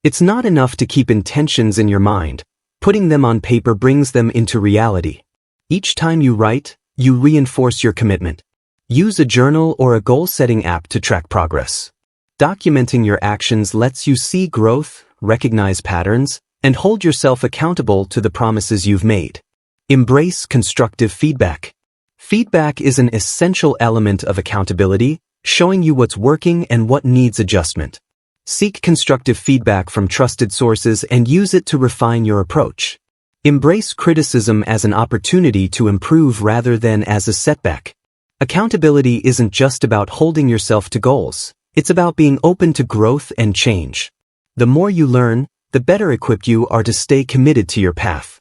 It's not enough to keep intentions in your mind. Putting them on paper brings them into reality. Each time you write, you reinforce your commitment. Use a journal or a goal-setting app to track progress. Documenting your actions lets you see growth, recognize patterns, and hold yourself accountable to the promises you've made. Embrace constructive feedback. Feedback is an essential element of accountability, showing you what's working and what needs adjustment. Seek constructive feedback from trusted sources and use it to refine your approach. Embrace criticism as an opportunity to improve rather than as a setback. Accountability isn't just about holding yourself to goals, it's about being open to growth and change. The more you learn, the better equipped you are to stay committed to your path.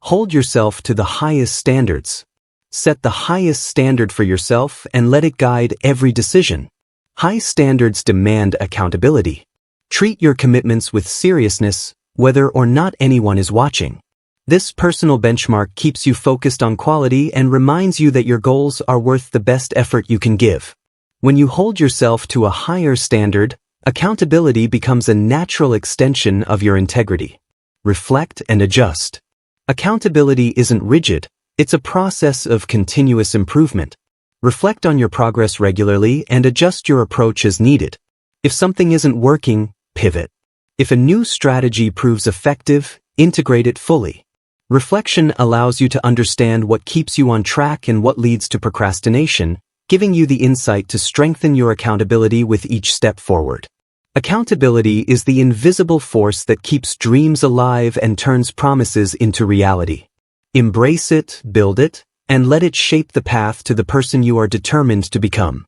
Hold yourself to the highest standards. Set the highest standard for yourself and let it guide every decision. High standards demand accountability. Treat your commitments with seriousness, whether or not anyone is watching. This personal benchmark keeps you focused on quality and reminds you that your goals are worth the best effort you can give. When you hold yourself to a higher standard, accountability becomes a natural extension of your integrity. Reflect and adjust. Accountability isn't rigid, it's a process of continuous improvement. Reflect on your progress regularly and adjust your approach as needed. If something isn't working, pivot. If a new strategy proves effective, integrate it fully. Reflection allows you to understand what keeps you on track and what leads to procrastination, giving you the insight to strengthen your accountability with each step forward. Accountability is the invisible force that keeps dreams alive and turns promises into reality. Embrace it, build it, and let it shape the path to the person you are determined to become.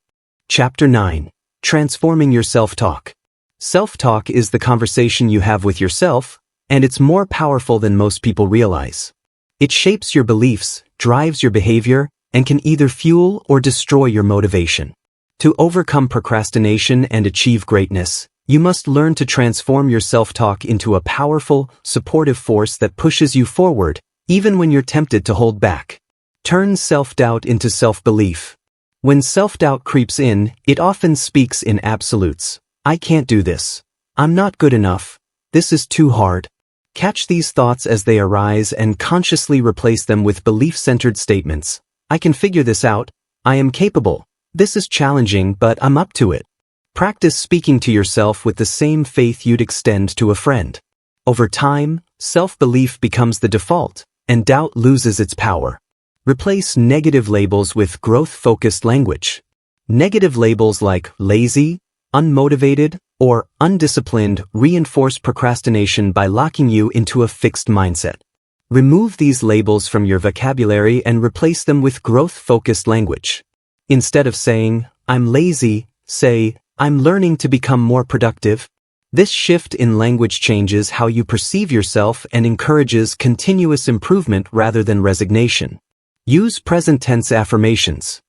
Chapter 9. Transforming your self-talk. Self-talk is the conversation you have with yourself, and it's more powerful than most people realize. It shapes your beliefs, drives your behavior, and can either fuel or destroy your motivation. To overcome procrastination and achieve greatness, you must learn to transform your self-talk into a powerful, supportive force that pushes you forward, even when you're tempted to hold back. Turn self-doubt into self-belief. When self-doubt creeps in, it often speaks in absolutes. I can't do this. I'm not good enough. This is too hard. Catch these thoughts as they arise and consciously replace them with belief-centered statements. I can figure this out. I am capable. This is challenging, but I'm up to it. Practice speaking to yourself with the same faith you'd extend to a friend. Over time, self-belief becomes the default, and doubt loses its power. Replace negative labels with growth-focused language. Negative labels like lazy, unmotivated, or undisciplined reinforce procrastination by locking you into a fixed mindset. Remove these labels from your vocabulary and replace them with growth-focused language. Instead of saying, I'm lazy, say, I'm learning to become more productive. This shift in language changes how you perceive yourself and encourages continuous improvement rather than resignation. Use present tense affirmations.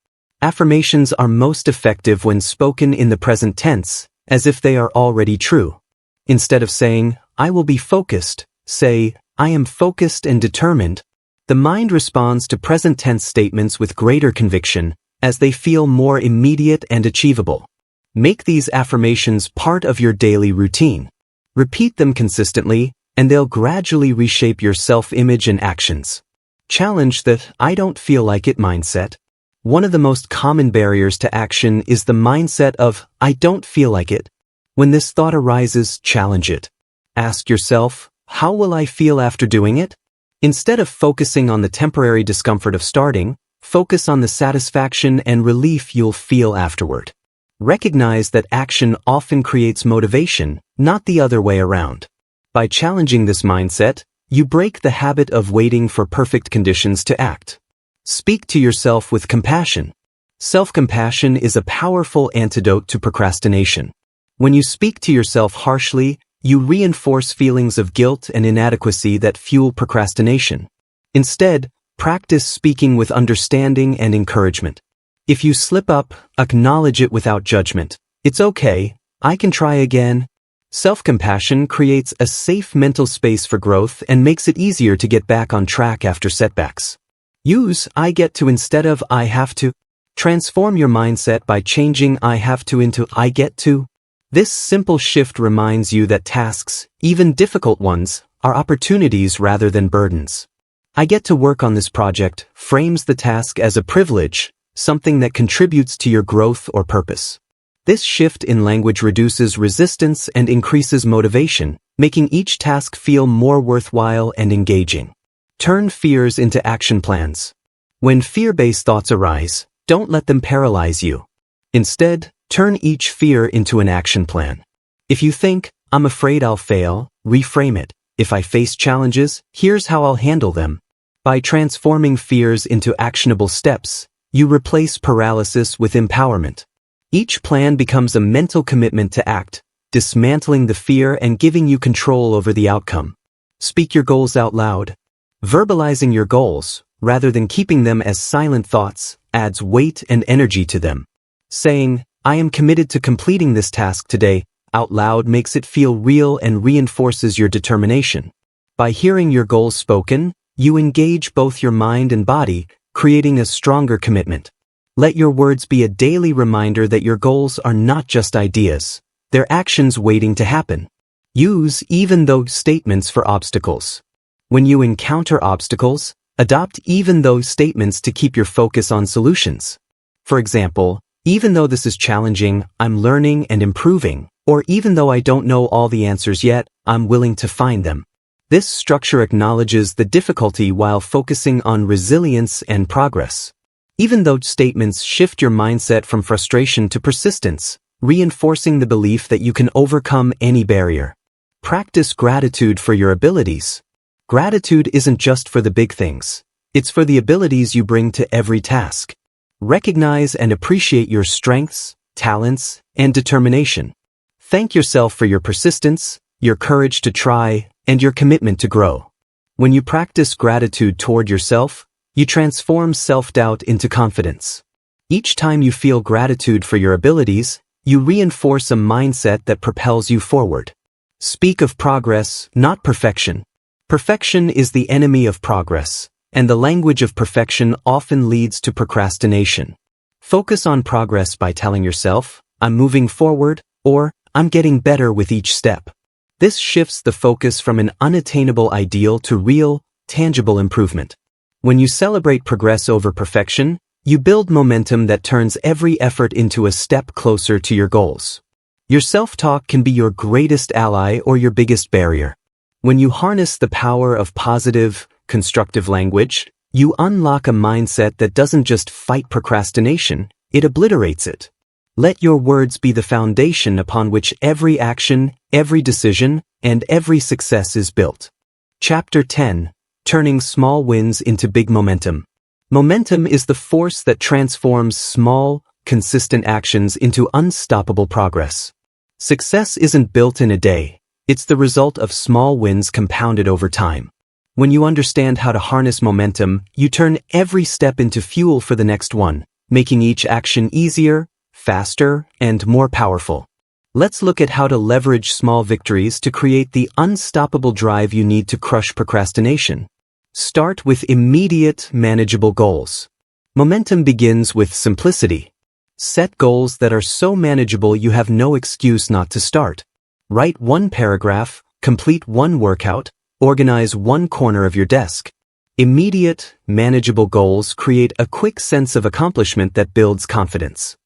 Affirmations are most effective when spoken in the present tense, as if they are already true. Instead of saying, I will be focused, say, I am focused and determined, the mind responds to present tense statements with greater conviction, as they feel more immediate and achievable. Make these affirmations part of your daily routine. Repeat them consistently, and they'll gradually reshape your self-image and actions. Challenge the "I don't feel like it" mindset. One of the most common barriers to action is the mindset of "I don't feel like it." When this thought arises, challenge it. Ask yourself, how will I feel after doing it? Instead of focusing on the temporary discomfort of starting, focus on the satisfaction and relief you'll feel afterward. Recognize that action often creates motivation, not the other way around. By challenging this mindset, you break the habit of waiting for perfect conditions to act. Speak to yourself with compassion. Self-compassion is a powerful antidote to procrastination. When you speak to yourself harshly, you reinforce feelings of guilt and inadequacy that fuel procrastination. Instead, practice speaking with understanding and encouragement. If you slip up, acknowledge it without judgment. "It's okay, I can try again." Self-compassion creates a safe mental space for growth and makes it easier to get back on track after setbacks. Use "I get to" instead of "I have to." Transform your mindset by changing "I have to" into "I get to." This simple shift reminds you that tasks, even difficult ones, are opportunities rather than burdens. "I get to work on this project" frames the task as a privilege, something that contributes to your growth or purpose. This shift in language reduces resistance and increases motivation, making each task feel more worthwhile and engaging. Turn fears into action plans. When fear-based thoughts arise, don't let them paralyze you. Instead, turn each fear into an action plan. If you think, "I'm afraid I'll fail," reframe it. "If I face challenges, here's how I'll handle them." By transforming fears into actionable steps, you replace paralysis with empowerment. Each plan becomes a mental commitment to act, dismantling the fear and giving you control over the outcome. Speak your goals out loud. Verbalizing your goals, rather than keeping them as silent thoughts, adds weight and energy to them. Saying, "I am committed to completing this task today," out loud makes it feel real and reinforces your determination. By hearing your goals spoken, you engage both your mind and body, creating a stronger commitment. Let your words be a daily reminder that your goals are not just ideas, they're actions waiting to happen. Use "even though" statements for obstacles. When you encounter obstacles, adopt "even though" statements to keep your focus on solutions. For example, "Even though this is challenging, I'm learning and improving," or "Even though I don't know all the answers yet, I'm willing to find them." This structure acknowledges the difficulty while focusing on resilience and progress. "Even though" statements shift your mindset from frustration to persistence, reinforcing the belief that you can overcome any barrier. Practice gratitude for your abilities. Gratitude isn't just for the big things. It's for the abilities you bring to every task. Recognize and appreciate your strengths, talents, and determination. Thank yourself for your persistence, your courage to try, and your commitment to grow. When you practice gratitude toward yourself, you transform self-doubt into confidence. Each time you feel gratitude for your abilities, you reinforce a mindset that propels you forward. Speak of progress, not perfection. Perfection is the enemy of progress, and the language of perfection often leads to procrastination. Focus on progress by telling yourself, "I'm moving forward," or "I'm getting better with each step." This shifts the focus from an unattainable ideal to real, tangible improvement. When you celebrate progress over perfection, you build momentum that turns every effort into a step closer to your goals. Your self-talk can be your greatest ally or your biggest barrier. When you harness the power of positive, constructive language, you unlock a mindset that doesn't just fight procrastination, it obliterates it. Let your words be the foundation upon which every action, every decision, and every success is built. Chapter 10. Turning small wins into big momentum. Momentum is the force that transforms small, consistent actions into unstoppable progress. Success isn't built in a day. It's the result of small wins compounded over time. When you understand how to harness momentum, you turn every step into fuel for the next one, making each action easier, faster, and more powerful. Let's look at how to leverage small victories to create the unstoppable drive you need to crush procrastination. Start with immediate, manageable goals. Momentum begins with simplicity. Set goals that are so manageable you have no excuse not to start. Write one paragraph, complete one workout, organize one corner of your desk. Immediate, manageable goals create a quick sense of accomplishment that builds confidence.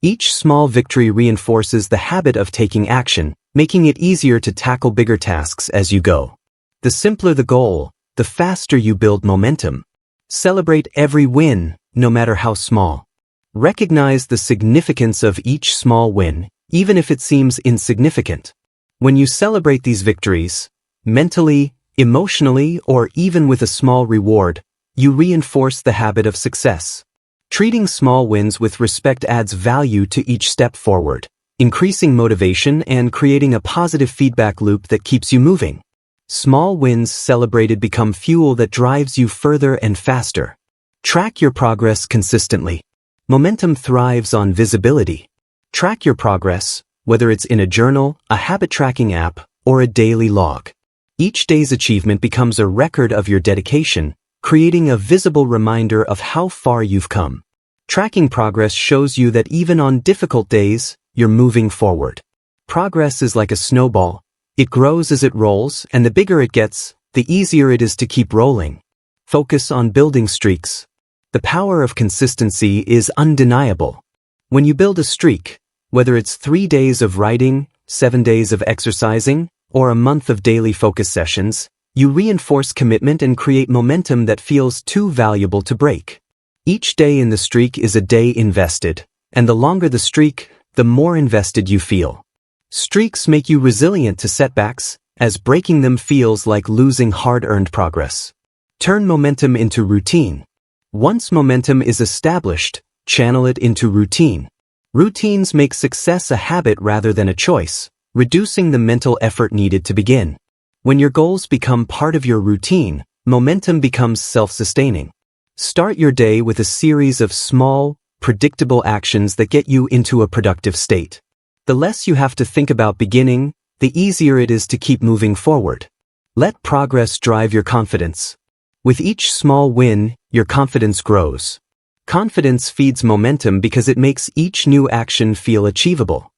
Each small victory reinforces the habit of taking action, making it easier to tackle bigger tasks as you go. The simpler the goal, the faster you build momentum. Celebrate every win, no matter how small. Recognize the significance of each small win, even if it seems insignificant. When you celebrate these victories, mentally, emotionally, or even with a small reward, you reinforce the habit of success. Treating small wins with respect adds value to each step forward, increasing motivation and creating a positive feedback loop that keeps you moving. Small wins celebrated become fuel that drives you further and faster. Track your progress consistently. Momentum thrives on visibility. Track your progress, whether it's in a journal, a habit tracking app, or a daily log. Each day's achievement becomes a record of your dedication, creating a visible reminder of how far you've come. Tracking progress shows you that even on difficult days, you're moving forward. Progress is like a snowball. It grows as it rolls, and the bigger it gets, the easier it is to keep rolling. Focus on building streaks. The power of consistency is undeniable. When you build a streak, whether it's 3 days of writing, 7 days of exercising, or a month of daily focus sessions, you reinforce commitment and create momentum that feels too valuable to break. Each day in the streak is a day invested, and the longer the streak, the more invested you feel. Streaks make you resilient to setbacks, as breaking them feels like losing hard-earned progress. Turn momentum into routine. Once momentum is established, channel it into routine. Routines make success a habit rather than a choice, reducing the mental effort needed to begin. When your goals become part of your routine, momentum becomes self-sustaining. Start your day with a series of small, predictable actions that get you into a productive state. The less you have to think about beginning, the easier it is to keep moving forward. Let progress drive your confidence. With each small win, your confidence grows. Confidence feeds momentum because it makes each new action feel achievable.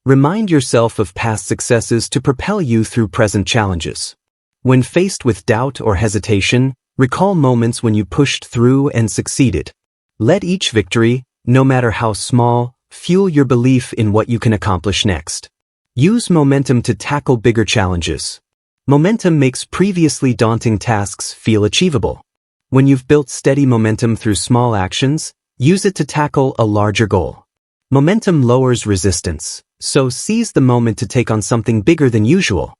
Remind yourself of past successes to propel you through present challenges. When faced with doubt or hesitation, recall moments when you pushed through and succeeded. Let each victory, no matter how small, fuel your belief in what you can accomplish next. Use momentum to tackle bigger challenges. Momentum makes previously daunting tasks feel achievable. When you've built steady momentum through small actions, use it to tackle a larger goal. Momentum lowers resistance, so seize the moment to take on something bigger than usual.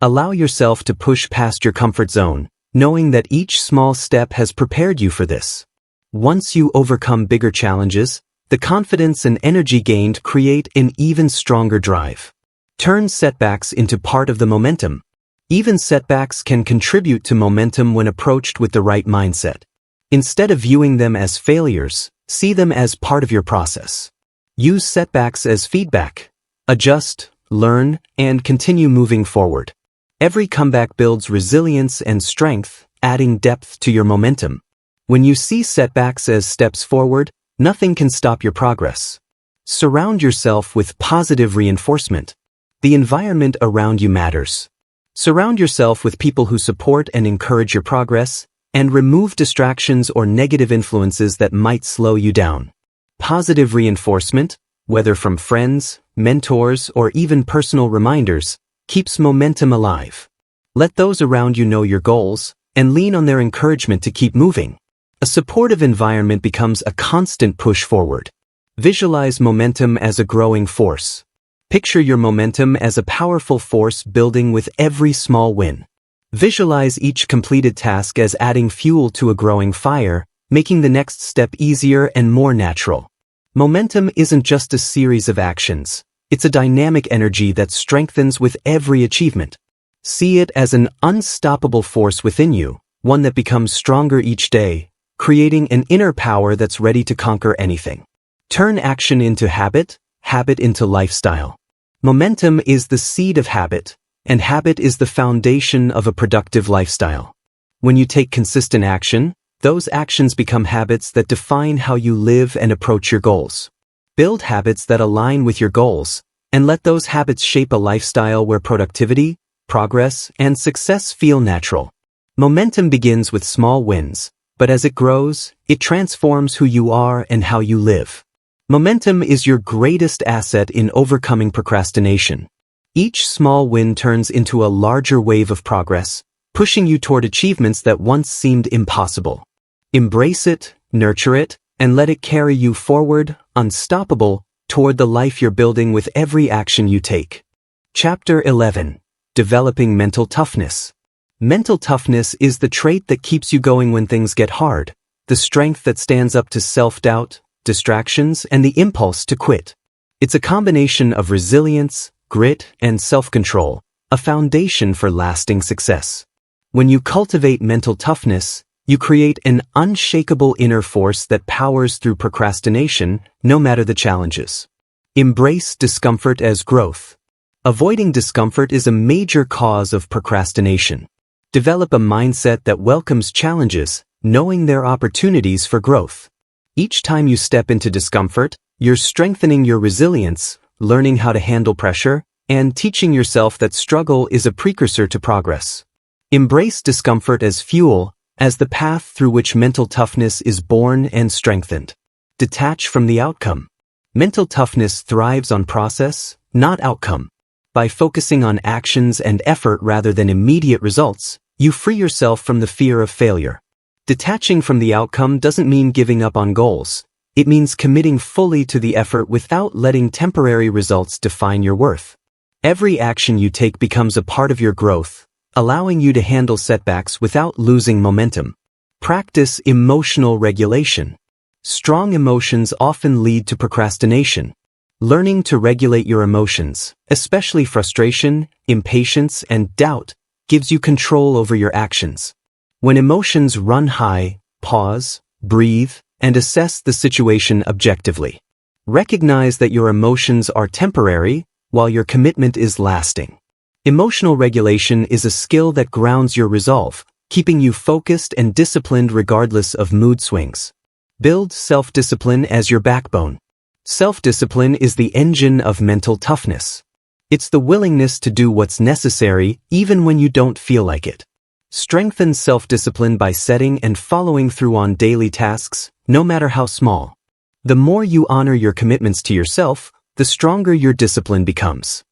Allow yourself to push past your comfort zone, knowing that each small step has prepared you for this. Once you overcome bigger challenges, the confidence and energy gained create an even stronger drive. Turn setbacks into part of the momentum. Even setbacks can contribute to momentum when approached with the right mindset. Instead of viewing them as failures, see them as part of your process. Use setbacks as feedback. Adjust, learn, and continue moving forward. Every comeback builds resilience and strength, adding depth to your momentum. When you see setbacks as steps forward, nothing can stop your progress. Surround yourself with positive reinforcement. The environment around you matters. Surround yourself with people who support and encourage your progress, and remove distractions or negative influences that might slow you down. Positive reinforcement, whether from friends, mentors, or even personal reminders, keeps momentum alive. Let those around you know your goals, and lean on their encouragement to keep moving. A supportive environment becomes a constant push forward. Visualize momentum as a growing force. Picture your momentum as a powerful force building with every small win. Visualize each completed task as adding fuel to a growing fire, making the next step easier and more natural. Momentum isn't just a series of actions. It's a dynamic energy that strengthens with every achievement. See it as an unstoppable force within you, one that becomes stronger each day, creating an inner power that's ready to conquer anything. Turn action into habit, habit into lifestyle. Momentum is the seed of habit, and habit is the foundation of a productive lifestyle. When you take consistent action, those actions become habits that define how you live and approach your goals. Build habits that align with your goals, and let those habits shape a lifestyle where productivity, progress, and success feel natural. Momentum begins with small wins, but as it grows, it transforms who you are and how you live. Momentum is your greatest asset in overcoming procrastination. Each small win turns into a larger wave of progress, pushing you toward achievements that once seemed impossible. Embrace it, nurture it, and let it carry you forward, unstoppable, toward the life you're building with every action you take. Chapter 11. Developing mental toughness. Mental toughness is the trait that keeps you going when things get hard, the strength that stands up to self-doubt, distractions, and the impulse to quit. It's a combination of resilience, grit, and self-control, a foundation for lasting success. When you cultivate mental toughness, you create an unshakable inner force that powers through procrastination, no matter the challenges. Embrace discomfort as growth. Avoiding discomfort is a major cause of procrastination. Develop a mindset that welcomes challenges, knowing they're opportunities for growth. Each time you step into discomfort, you're strengthening your resilience, learning how to handle pressure, and teaching yourself that struggle is a precursor to progress. Embrace discomfort as fuel, as the path through which mental toughness is born and strengthened. Detach from the outcome. Mental toughness thrives on process, not outcome. By focusing on actions and effort rather than immediate results, you free yourself from the fear of failure. Detaching from the outcome doesn't mean giving up on goals. It means committing fully to the effort without letting temporary results define your worth. Every action you take becomes a part of your growth, allowing you to handle setbacks without losing momentum. Practice emotional regulation. Strong emotions often lead to procrastination. Learning to regulate your emotions, especially frustration, impatience, and doubt, gives you control over your actions. When emotions run high, pause, breathe, and assess the situation objectively. Recognize that your emotions are temporary, while your commitment is lasting. Emotional regulation is a skill that grounds your resolve, keeping you focused and disciplined regardless of mood swings. Build self-discipline as your backbone. Self-discipline is the engine of mental toughness. It's the willingness to do what's necessary even when you don't feel like it. Strengthen self-discipline by setting and following through on daily tasks, no matter how small. The more you honor your commitments to yourself, the stronger your discipline becomes.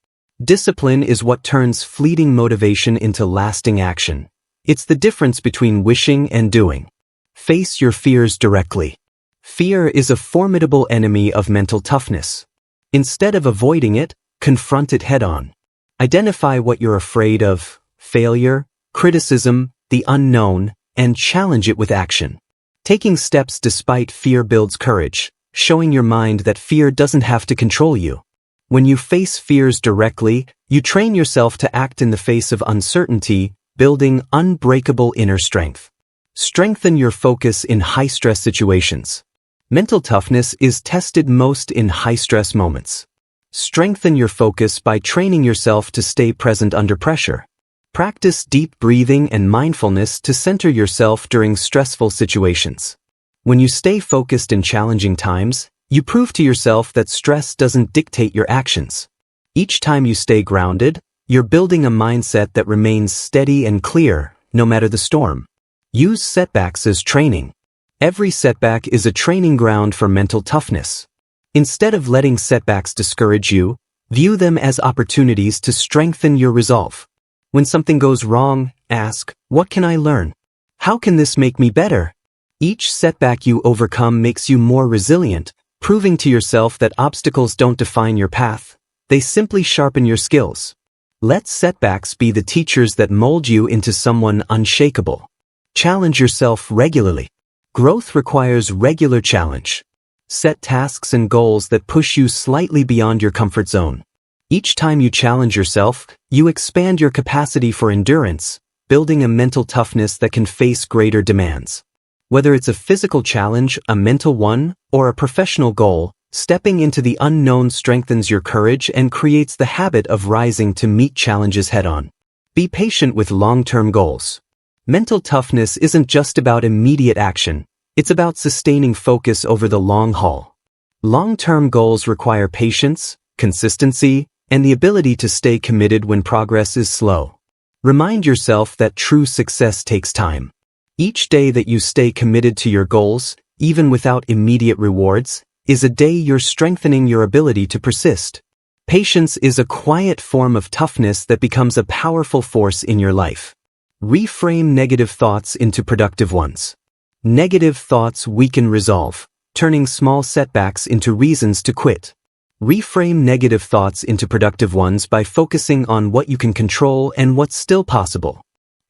Discipline is what turns fleeting motivation into lasting action. It's the difference between wishing and doing. Face your fears directly. Fear is a formidable enemy of mental toughness. Instead of avoiding it, confront it head-on. Identify what you're afraid of, failure, criticism, the unknown, and challenge it with action. Taking steps despite fear builds courage, showing your mind that fear doesn't have to control you. When you face fears directly, you train yourself to act in the face of uncertainty, building unbreakable inner strength. Strengthen your focus in high-stress situations. Mental toughness is tested most in high-stress moments. Strengthen your focus by training yourself to stay present under pressure. Practice deep breathing and mindfulness to center yourself during stressful situations. When you stay focused in challenging times, you prove to yourself that stress doesn't dictate your actions. Each time you stay grounded, you're building a mindset that remains steady and clear, no matter the storm. Use setbacks as training. Every setback is a training ground for mental toughness. Instead of letting setbacks discourage you, view them as opportunities to strengthen your resolve. When something goes wrong, ask, "What can I learn? How can this make me better?" Each setback you overcome makes you more resilient, proving to yourself that obstacles don't define your path. They simply sharpen your skills. Let setbacks be the teachers that mold you into someone unshakable. Challenge yourself regularly. Growth requires regular challenge. Set tasks and goals that push you slightly beyond your comfort zone. Each time you challenge yourself, you expand your capacity for endurance, building a mental toughness that can face greater demands. Whether it's a physical challenge, a mental one, or a professional goal, Stepping into the unknown strengthens your courage and creates the habit of rising to meet challenges head-on. Be patient with long-term goals. Mental toughness isn't just about immediate action, it's about sustaining focus over the long haul. Long-term goals require patience, consistency, and the ability to stay committed when progress is slow. Remind yourself that true success takes time. Each day that you stay committed to your goals, even without immediate rewards, is a day you're strengthening your ability to persist. Patience is a quiet form of toughness that becomes a powerful force in your life. Reframe negative thoughts into productive ones. Negative thoughts weaken resolve, turning small setbacks into reasons to quit. Reframe negative thoughts into productive ones by focusing on what you can control and what's still possible.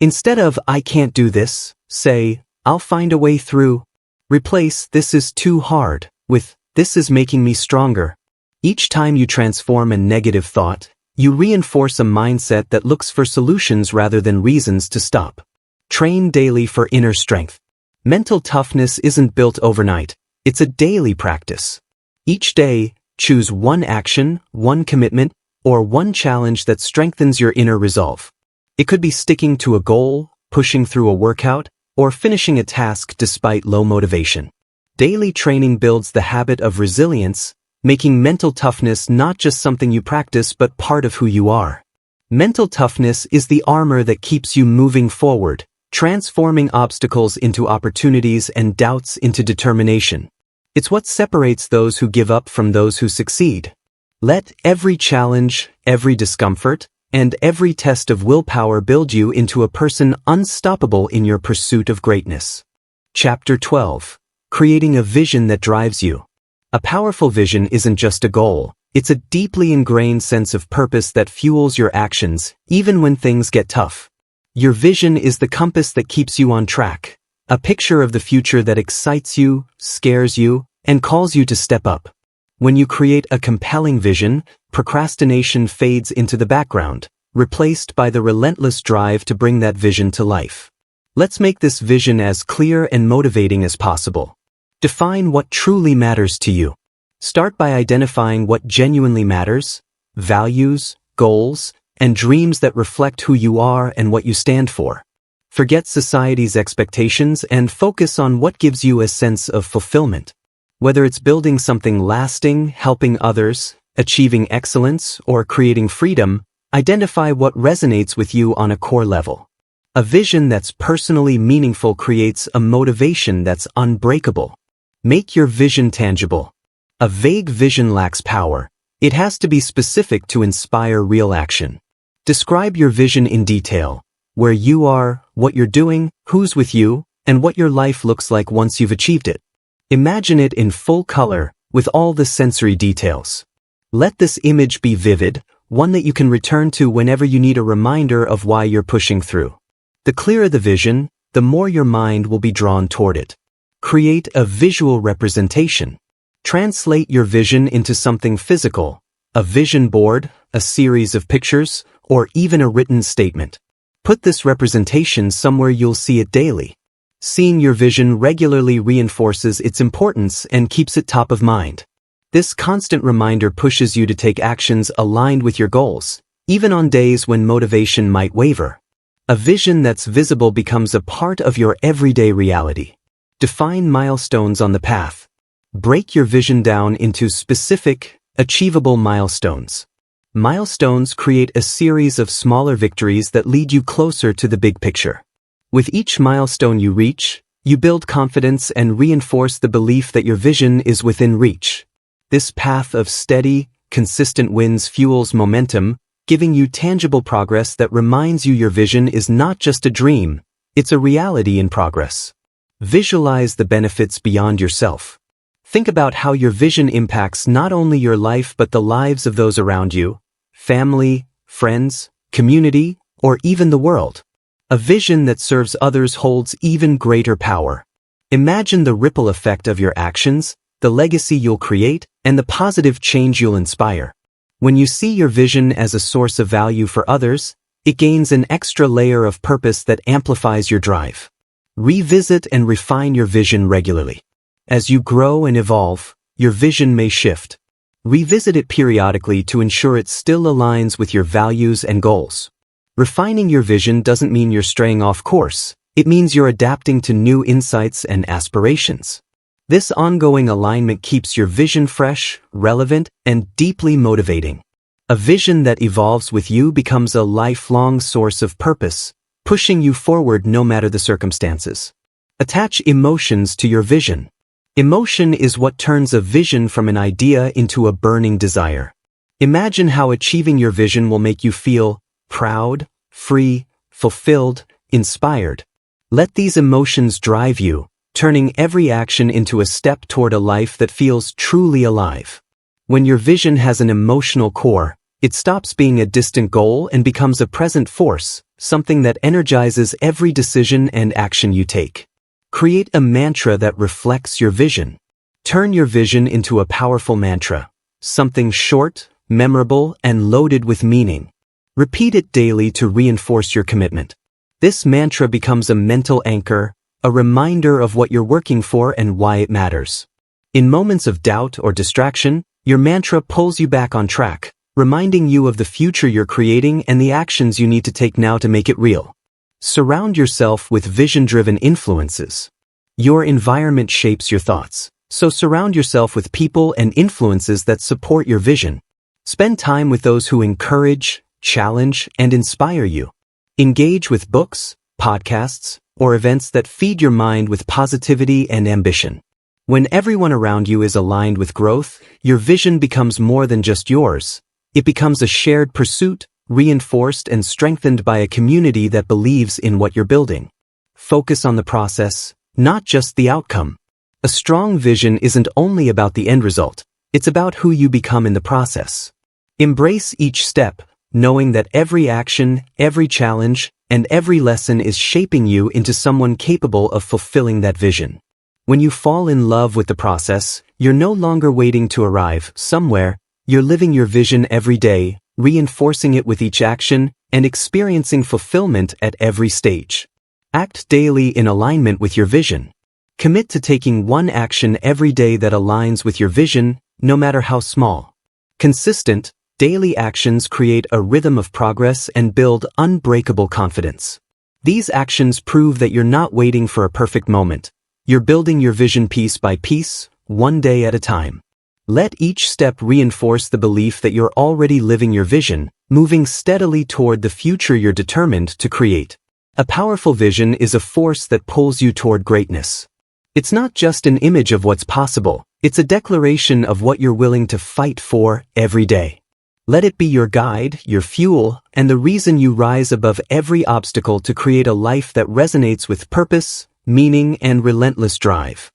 Instead of "I can't do this," say, "I'll find a way through." Replace "this is too hard" with "this is making me stronger." Each time you transform a negative thought, you reinforce a mindset that looks for solutions rather than reasons to stop. Train daily for inner strength. Mental toughness isn't built overnight, it's a daily practice. Each day, choose one action, one commitment, or one challenge that strengthens your inner resolve. It could be sticking to a goal, pushing through a workout, or finishing a task despite low motivation. Daily training builds the habit of resilience, making mental toughness not just something you practice but part of who you are. Mental toughness is the armor that keeps you moving forward, transforming obstacles into opportunities and doubts into determination. It's what separates those who give up from those who succeed. Let every challenge, every discomfort, and every test of willpower build you into a person unstoppable in your pursuit of greatness. Chapter 12. Creating a vision that drives you. A powerful vision isn't just a goal, it's a deeply ingrained sense of purpose that fuels your actions, even when things get tough. Your vision is the compass that keeps you on track, a picture of the future that excites you, scares you, and calls you to step up. When you create a compelling vision, procrastination fades into the background, replaced by the relentless drive to bring that vision to life. Let's make this vision as clear and motivating as possible. Define what truly matters to you. Start by identifying what genuinely matters: values, goals, and dreams that reflect who you are and what you stand for. Forget society's expectations and focus on what gives you a sense of fulfillment. Whether it's building something lasting, helping others, achieving excellence, or creating freedom, identify what resonates with you on a core level. A vision that's personally meaningful creates a motivation that's unbreakable. Make your vision tangible. A vague vision lacks power. It has to be specific to inspire real action. Describe your vision in detail: where you are, what you're doing, who's with you, and what your life looks like once you've achieved it. Imagine it in full color, with all the sensory details. Let this image be vivid, one that you can return to whenever you need a reminder of why you're pushing through. The clearer the vision, the more your mind will be drawn toward it. Create a visual representation. Translate your vision into something physical: a vision board, a series of pictures, or even a written statement. Put this representation somewhere you'll see it daily. Seeing your vision regularly reinforces its importance and keeps it top of mind. This constant reminder pushes you to take actions aligned with your goals, even on days when motivation might waver. A vision that's visible becomes a part of your everyday reality. Define milestones on the path. Break your vision down into specific, achievable milestones. Milestones create a series of smaller victories that lead you closer to the big picture. With each milestone you reach, you build confidence and reinforce the belief that your vision is within reach. This path of steady, consistent wins fuels momentum, giving you tangible progress that reminds you your vision is not just a dream, it's a reality in progress. Visualize the benefits beyond yourself. Think about how your vision impacts not only your life but the lives of those around you: family, friends, community, or even the world. A vision that serves others holds even greater power. Imagine the ripple effect of your actions, the legacy you'll create, and the positive change you'll inspire. When you see your vision as a source of value for others, it gains an extra layer of purpose that amplifies your drive. Revisit and refine your vision regularly. As you grow and evolve, your vision may shift. Revisit it periodically to ensure it still aligns with your values and goals. Refining your vision doesn't mean you're straying off course. It means you're adapting to new insights and aspirations. This ongoing alignment keeps your vision fresh, relevant, and deeply motivating. A vision that evolves with you becomes a lifelong source of purpose, pushing you forward no matter the circumstances. Attach emotions to your vision. Emotion is what turns a vision from an idea into a burning desire. Imagine how achieving your vision will make you feel proud, free, fulfilled, inspired. Let these emotions drive you, turning every action into a step toward a life that feels truly alive. When your vision has an emotional core, it stops being a distant goal and becomes a present force, something that energizes every decision and action you take. Create a mantra that reflects your vision. Turn your vision into a powerful mantra, something short, memorable, and loaded with meaning. Repeat it daily to reinforce your commitment. This mantra becomes a mental anchor, a reminder of what you're working for and why it matters. In moments of doubt or distraction, your mantra pulls you back on track, reminding you of the future you're creating and the actions you need to take now to make it real. Surround yourself with vision-driven influences. Your environment shapes your thoughts, so surround yourself with people and influences that support your vision. Spend time with those who encourage, challenge, and inspire you. Engage with books, podcasts, or events that feed your mind with positivity and ambition. When everyone around you is aligned with growth, your vision becomes more than just yours. It becomes a shared pursuit, reinforced and strengthened by a community that believes in what you're building. Focus on the process, not just the outcome. A strong vision isn't only about the end result, it's about who you become in the process. Embrace each step, knowing that every action, every challenge, and every lesson is shaping you into someone capable of fulfilling that vision. When you fall in love with the process, you're no longer waiting to arrive somewhere, you're living your vision every day, reinforcing it with each action, and experiencing fulfillment at every stage. Act daily in alignment with your vision. Commit to taking one action every day that aligns with your vision, no matter how small. Consistent, daily actions create a rhythm of progress and build unbreakable confidence. These actions prove that you're not waiting for a perfect moment. You're building your vision piece by piece, one day at a time. Let each step reinforce the belief that you're already living your vision, moving steadily toward the future you're determined to create. A powerful vision is a force that pulls you toward greatness. It's not just an image of what's possible, it's a declaration of what you're willing to fight for every day. Let it be your guide, your fuel, and the reason you rise above every obstacle to create a life that resonates with purpose, meaning, and relentless drive.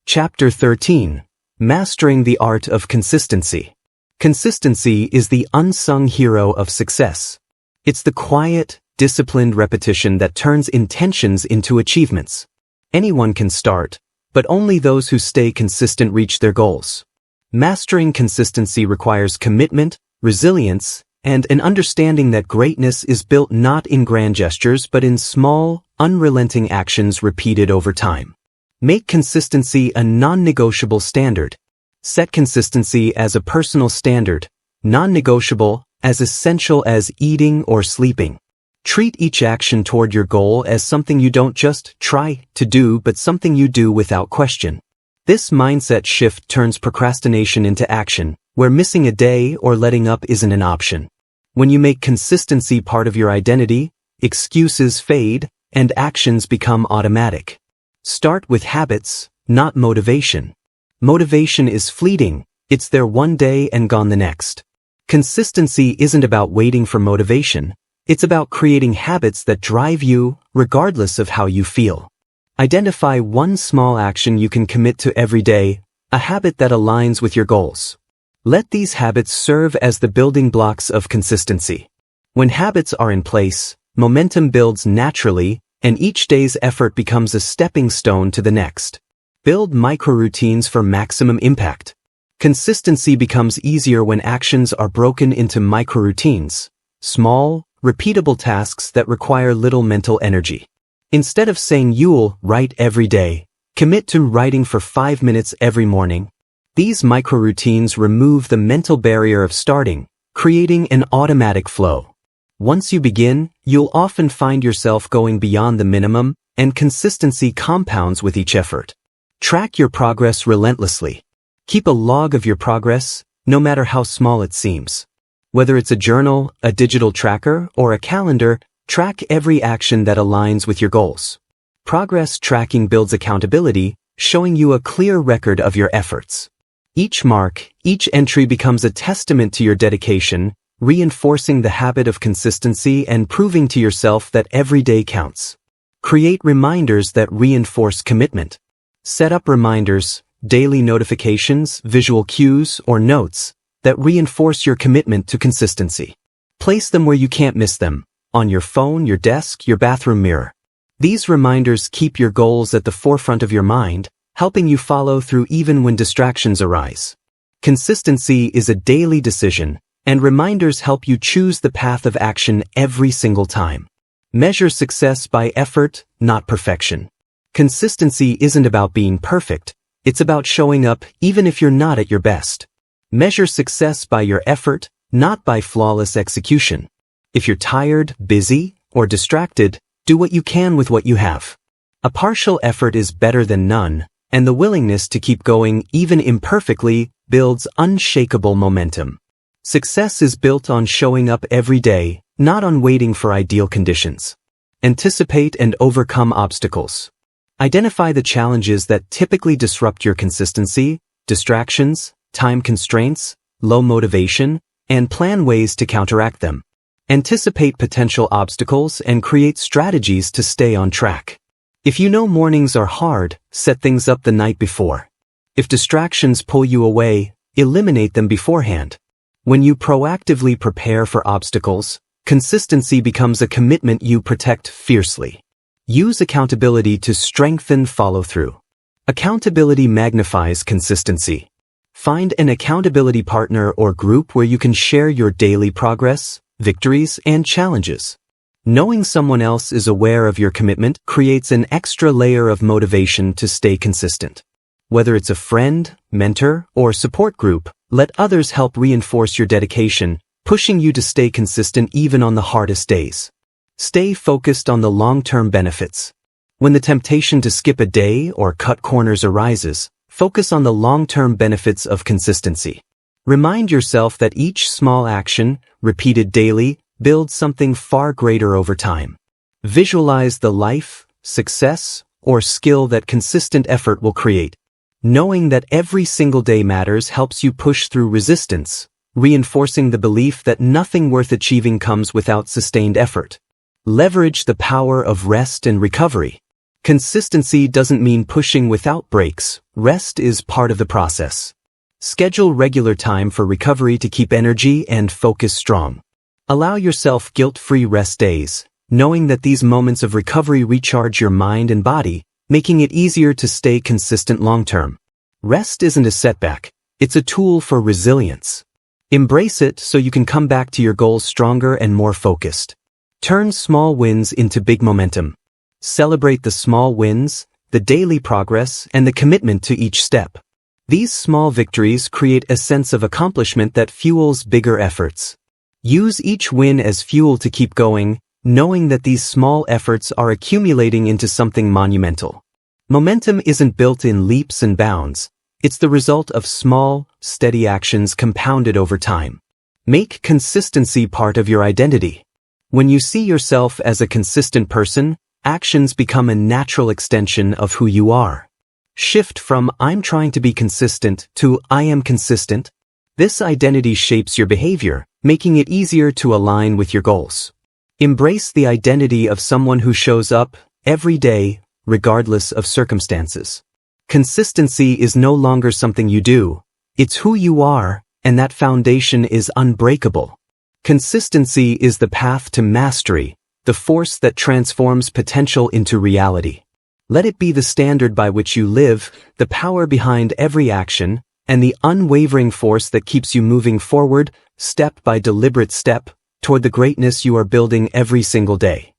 Chapter 13. Mastering the Art of Consistency. Consistency is the unsung hero of success. It's the quiet, disciplined repetition that turns intentions into achievements. Anyone can start, but only those who stay consistent reach their goals. Mastering consistency requires commitment, resilience, and an understanding that greatness is built not in grand gestures but in small, unrelenting actions repeated over time. Make consistency a non-negotiable standard. Set consistency as a personal standard, non-negotiable, as essential as eating or sleeping. Treat each action toward your goal as something you don't just try to do but something you do without question. This mindset shift turns procrastination into action, where missing a day or letting up isn't an option. When you make consistency part of your identity, excuses fade, and actions become automatic. Start with habits, not motivation. Motivation is fleeting, it's there one day and gone the next. Consistency isn't about waiting for motivation, it's about creating habits that drive you, regardless of how you feel. Identify one small action you can commit to every day, a habit that aligns with your goals. Let these habits serve as the building blocks of consistency. When habits are in place, momentum builds naturally, and each day's effort becomes a stepping stone to the next. Build micro-routines for maximum impact. Consistency becomes easier when actions are broken into micro-routines, small, repeatable tasks that require little mental energy. Instead of saying you'll write every day, commit to writing for 5 minutes every morning. These micro-routines remove the mental barrier of starting, creating an automatic flow. Once you begin, you'll often find yourself going beyond the minimum, and consistency compounds with each effort. Track your progress relentlessly. Keep a log of your progress, no matter how small it seems. Whether it's a journal, a digital tracker, or a calendar, track every action that aligns with your goals. Progress tracking builds accountability, showing you a clear record of your efforts. Each mark, each entry becomes a testament to your dedication, reinforcing the habit of consistency and proving to yourself that every day counts. Create reminders that reinforce commitment. Set up reminders, daily notifications, visual cues, or notes that reinforce your commitment to consistency. Place them where you can't miss them, on your phone, your desk, your bathroom mirror. These reminders keep your goals at the forefront of your mind, helping you follow through even when distractions arise. Consistency is a daily decision, and reminders help you choose the path of action every single time. Measure success by effort, not perfection. Consistency isn't about being perfect, it's about showing up even if you're not at your best. Measure success by your effort, not by flawless execution. If you're tired, busy, or distracted, do what you can with what you have. A partial effort is better than none, and the willingness to keep going even imperfectly builds unshakable momentum. Success is built on showing up every day, not on waiting for ideal conditions. Anticipate and overcome obstacles. Identify the challenges that typically disrupt your consistency, distractions, time constraints, low motivation, and plan ways to counteract them. Anticipate potential obstacles and create strategies to stay on track. If you know mornings are hard, set things up the night before. If distractions pull you away, eliminate them beforehand. When you proactively prepare for obstacles, consistency becomes a commitment you protect fiercely. Use accountability to strengthen follow-through. Accountability magnifies consistency. Find an accountability partner or group where you can share your daily progress, victories, and challenges. Knowing someone else is aware of your commitment creates an extra layer of motivation to stay consistent. Whether it's a friend, mentor, or support group, let others help reinforce your dedication, pushing you to stay consistent even on the hardest days. Stay focused on the long-term benefits. When the temptation to skip a day or cut corners arises, focus on the long-term benefits of consistency. Remind yourself that each small action, repeated daily, builds something far greater over time. Visualize the life, success, or skill that consistent effort will create. Knowing that every single day matters helps you push through resistance, reinforcing the belief that nothing worth achieving comes without sustained effort. Leverage the power of rest and recovery. Consistency doesn't mean pushing without breaks. Rest is part of the process. Schedule regular time for recovery to keep energy and focus strong. Allow yourself guilt-free rest days, knowing that these moments of recovery recharge your mind and body, making it easier to stay consistent long-term. Rest isn't a setback, it's a tool for resilience. Embrace it so you can come back to your goals stronger and more focused. Turn small wins into big momentum. Celebrate the small wins, the daily progress, and the commitment to each step. These small victories create a sense of accomplishment that fuels bigger efforts. Use each win as fuel to keep going, knowing that these small efforts are accumulating into something monumental. Momentum isn't built in leaps and bounds. It's the result of small, steady actions compounded over time. Make consistency part of your identity. When you see yourself as a consistent person, actions become a natural extension of who you are. Shift from "I'm trying to be consistent" to "I am consistent." This identity shapes your behavior, making it easier to align with your goals. Embrace the identity of someone who shows up every day, regardless of circumstances. Consistency is no longer something you do, it's who you are, and that foundation is unbreakable. Consistency is the path to mastery, the force that transforms potential into reality. Let it be the standard by which you live, the power behind every action, and the unwavering force that keeps you moving forward, step by deliberate step, toward the greatness you are building every single day.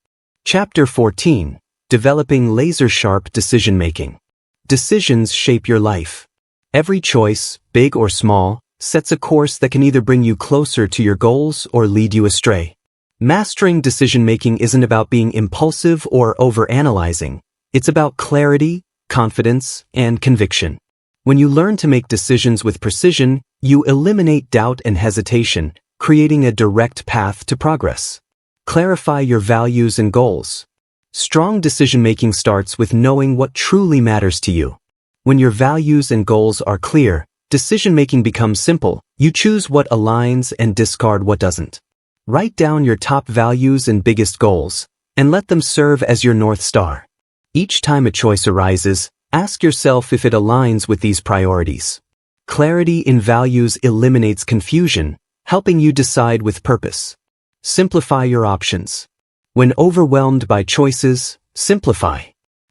Chapter 14. Developing Laser-Sharp Decision-Making. Decisions shape your life. Every choice, big or small, sets a course that can either bring you closer to your goals or lead you astray. Mastering decision-making isn't about being impulsive or overanalyzing. It's about clarity, confidence, and conviction. When you learn to make decisions with precision, you eliminate doubt and hesitation, creating a direct path to progress. Clarify your values and goals. Strong decision-making starts with knowing what truly matters to you. When your values and goals are clear, decision-making becomes simple. You choose what aligns and discard what doesn't. Write down your top values and biggest goals, and let them serve as your North Star. Each time a choice arises, ask yourself if it aligns with these priorities. Clarity in values eliminates confusion, helping you decide with purpose. Simplify your options. When overwhelmed by choices, simplify.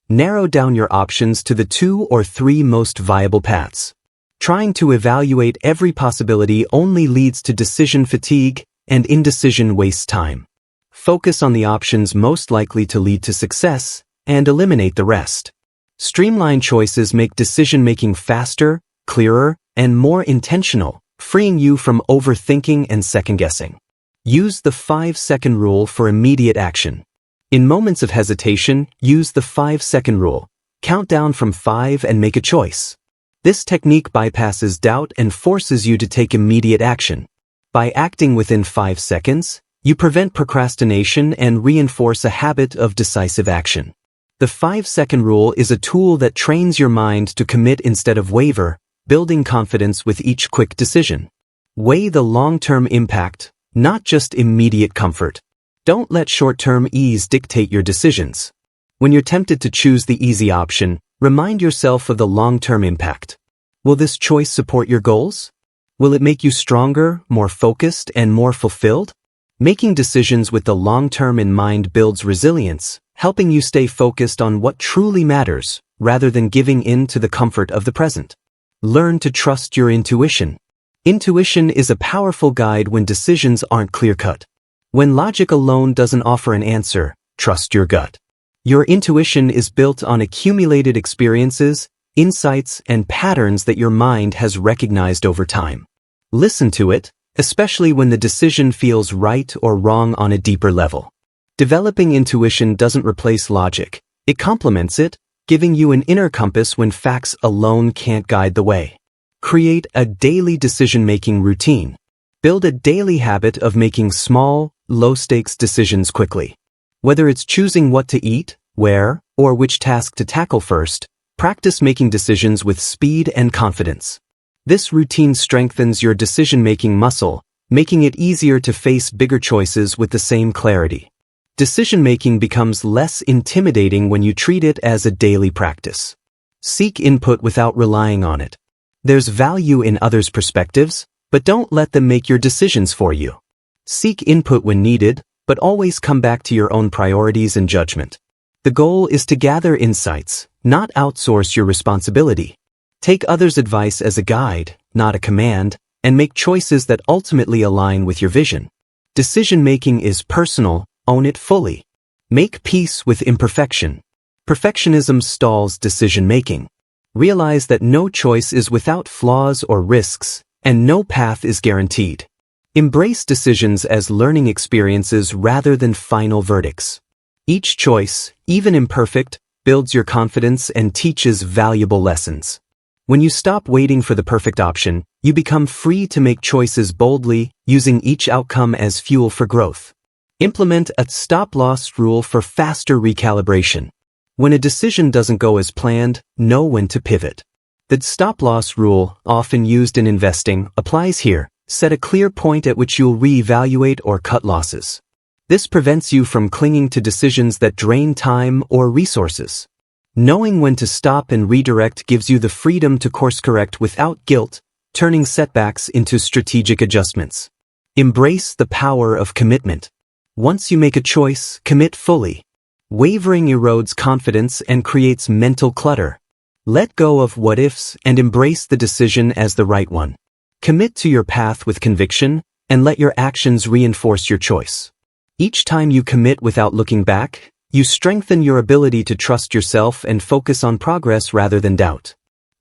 Narrow down your options to the 2 or 3 most viable paths. Trying to evaluate every possibility only leads to decision fatigue, and indecision wastes time. Focus on the options most likely to lead to success, and eliminate the rest. Streamlined choices make decision-making faster, clearer, and more intentional, freeing you from overthinking and second-guessing. Use the 5-second rule for immediate action. In moments of hesitation, use the 5-second rule. Count down from 5 and make a choice. This technique bypasses doubt and forces you to take immediate action. By acting within 5 seconds, you prevent procrastination and reinforce a habit of decisive action. The 5-second rule is a tool that trains your mind to commit instead of waver, building confidence with each quick decision. Weigh the long-term impact, not just immediate comfort. Don't let short-term ease dictate your decisions. When you're tempted to choose the easy option, remind yourself of the long-term impact. Will this choice support your goals? Will it make you stronger, more focused, and more fulfilled? Making decisions with the long-term in mind builds resilience, helping you stay focused on what truly matters, rather than giving in to the comfort of the present. Learn to trust your intuition. Intuition is a powerful guide when decisions aren't clear-cut. When logic alone doesn't offer an answer, trust your gut. Your intuition is built on accumulated experiences, insights, and patterns that your mind has recognized over time. Listen to it, especially when the decision feels right or wrong on a deeper level. Developing intuition doesn't replace logic. It complements it, giving you an inner compass when facts alone can't guide the way. Create a daily decision-making routine. Build a daily habit of making small, low-stakes decisions quickly. Whether it's choosing what to eat, where, or which task to tackle first, practice making decisions with speed and confidence. This routine strengthens your decision-making muscle, making it easier to face bigger choices with the same clarity. Decision-making becomes less intimidating when you treat it as a daily practice. Seek input without relying on it. There's value in others' perspectives, but don't let them make your decisions for you. Seek input when needed, but always come back to your own priorities and judgment. The goal is to gather insights, not outsource your responsibility. Take others' advice as a guide, not a command, and make choices that ultimately align with your vision. Decision-making is personal, own it fully. Make peace with imperfection. Perfectionism stalls decision-making. Realize that no choice is without flaws or risks, and no path is guaranteed. Embrace decisions as learning experiences rather than final verdicts. Each choice, even imperfect, builds your confidence and teaches valuable lessons. When you stop waiting for the perfect option, you become free to make choices boldly, using each outcome as fuel for growth. Implement a stop-loss rule for faster recalibration. When a decision doesn't go as planned, know when to pivot. The stop-loss rule, often used in investing, applies here. Set a clear point at which you'll reevaluate or cut losses. This prevents you from clinging to decisions that drain time or resources. Knowing when to stop and redirect gives you the freedom to course-correct without guilt, turning setbacks into strategic adjustments. Embrace the power of commitment. Once you make a choice, commit fully. Wavering erodes confidence and creates mental clutter. Let go of what-ifs and embrace the decision as the right one. Commit to your path with conviction, and let your actions reinforce your choice. Each time you commit without looking back, you strengthen your ability to trust yourself and focus on progress rather than doubt.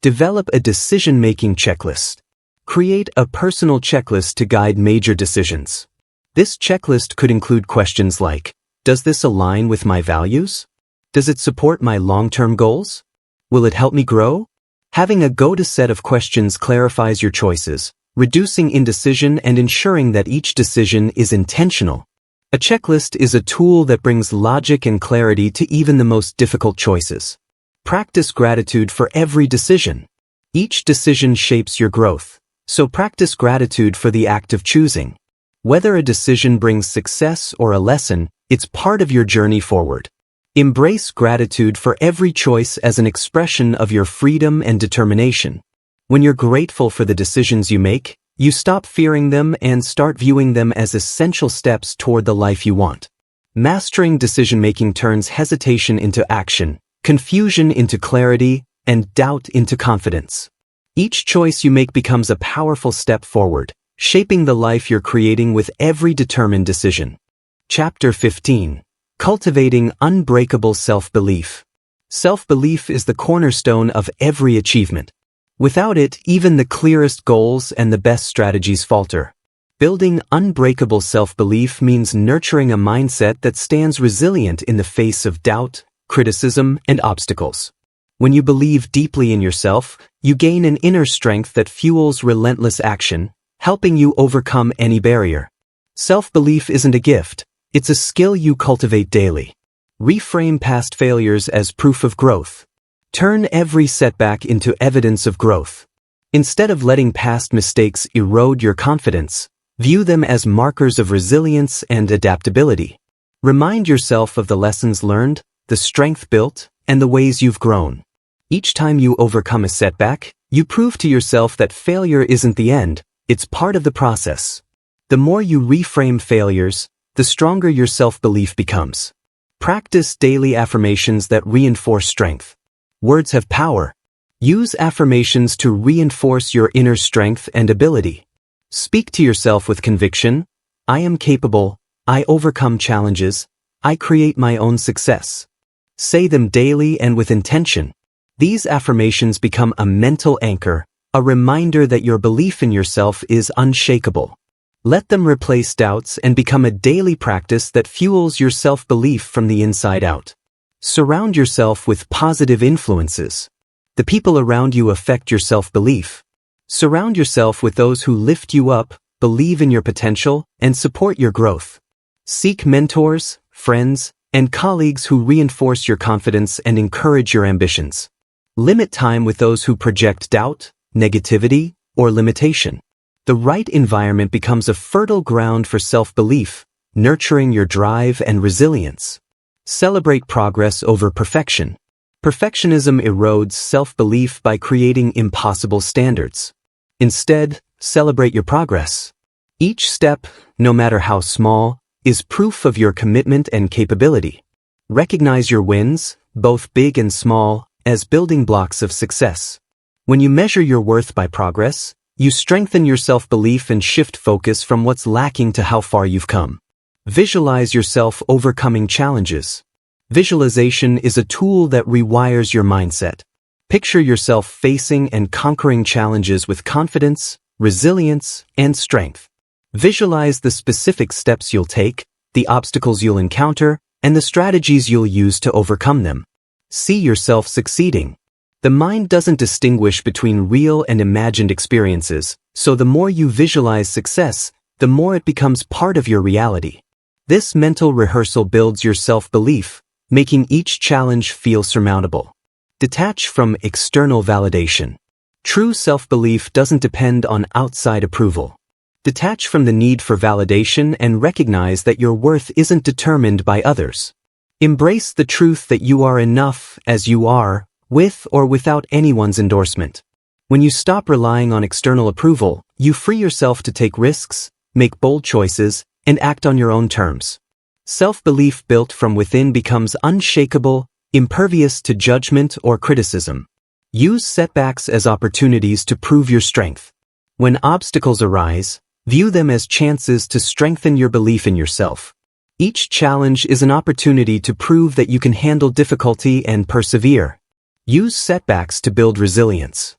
Develop a decision-making checklist. Create a personal checklist to guide major decisions. This checklist could include questions like, does this align with my values? Does it support my long-term goals? Will it help me grow? Having a go-to set of questions clarifies your choices, reducing indecision and ensuring that each decision is intentional. A checklist is a tool that brings logic and clarity to even the most difficult choices. Practice gratitude for every decision. Each decision shapes your growth, so practice gratitude for the act of choosing. Whether a decision brings success or a lesson, it's part of your journey forward. Embrace gratitude for every choice as an expression of your freedom and determination. When you're grateful for the decisions you make, you stop fearing them and start viewing them as essential steps toward the life you want. Mastering decision-making turns hesitation into action, confusion into clarity, and doubt into confidence. Each choice you make becomes a powerful step forward, shaping the life you're creating with every determined decision. Chapter 15. Cultivating Unbreakable Self-Belief. Self-belief is the cornerstone of every achievement. Without it, even the clearest goals and the best strategies falter. Building unbreakable self-belief means nurturing a mindset that stands resilient in the face of doubt, criticism, and obstacles. When you believe deeply in yourself, you gain an inner strength that fuels relentless action, helping you overcome any barrier. Self-belief isn't a gift, it's a skill you cultivate daily. Reframe past failures as proof of growth. Turn every setback into evidence of growth. Instead of letting past mistakes erode your confidence, view them as markers of resilience and adaptability. Remind yourself of the lessons learned, the strength built, and the ways you've grown. Each time you overcome a setback, you prove to yourself that failure isn't the end, it's part of the process. The more you reframe failures, the stronger your self-belief becomes. Practice daily affirmations that reinforce strength. Words have power. Use affirmations to reinforce your inner strength and ability. Speak to yourself with conviction. I am capable. I overcome challenges. I create my own success. Say them daily and with intention. These affirmations become a mental anchor, a reminder that your belief in yourself is unshakable. Let them replace doubts and become a daily practice that fuels your self-belief from the inside out. Surround yourself with positive influences. The people around you affect your self-belief. Surround yourself with those who lift you up, believe in your potential, and support your growth. Seek mentors, friends, and colleagues who reinforce your confidence and encourage your ambitions. Limit time with those who project doubt, negativity, or limitation. The right environment becomes a fertile ground for self-belief, nurturing your drive and resilience. Celebrate progress over perfection. Perfectionism erodes self-belief by creating impossible standards. Instead, celebrate your progress. Each step, no matter how small, is proof of your commitment and capability. Recognize your wins, both big and small, as building blocks of success. When you measure your worth by progress, you strengthen your self-belief and shift focus from what's lacking to how far you've come. Visualize yourself overcoming challenges. Visualization is a tool that rewires your mindset. Picture yourself facing and conquering challenges with confidence, resilience, and strength. Visualize the specific steps you'll take, the obstacles you'll encounter, and the strategies you'll use to overcome them. See yourself succeeding. The mind doesn't distinguish between real and imagined experiences, so the more you visualize success, the more it becomes part of your reality. This mental rehearsal builds your self-belief, making each challenge feel surmountable. Detach from external validation. True self-belief doesn't depend on outside approval. Detach from the need for validation and recognize that your worth isn't determined by others. Embrace the truth that you are enough as you are, with or without anyone's endorsement. When you stop relying on external approval, you free yourself to take risks, make bold choices, and act on your own terms. Self-belief built from within becomes unshakable, impervious to judgment or criticism. Use setbacks as opportunities to prove your strength. When obstacles arise, view them as chances to strengthen your belief in yourself. Each challenge is an opportunity to prove that you can handle difficulty and persevere. Use setbacks to build resilience.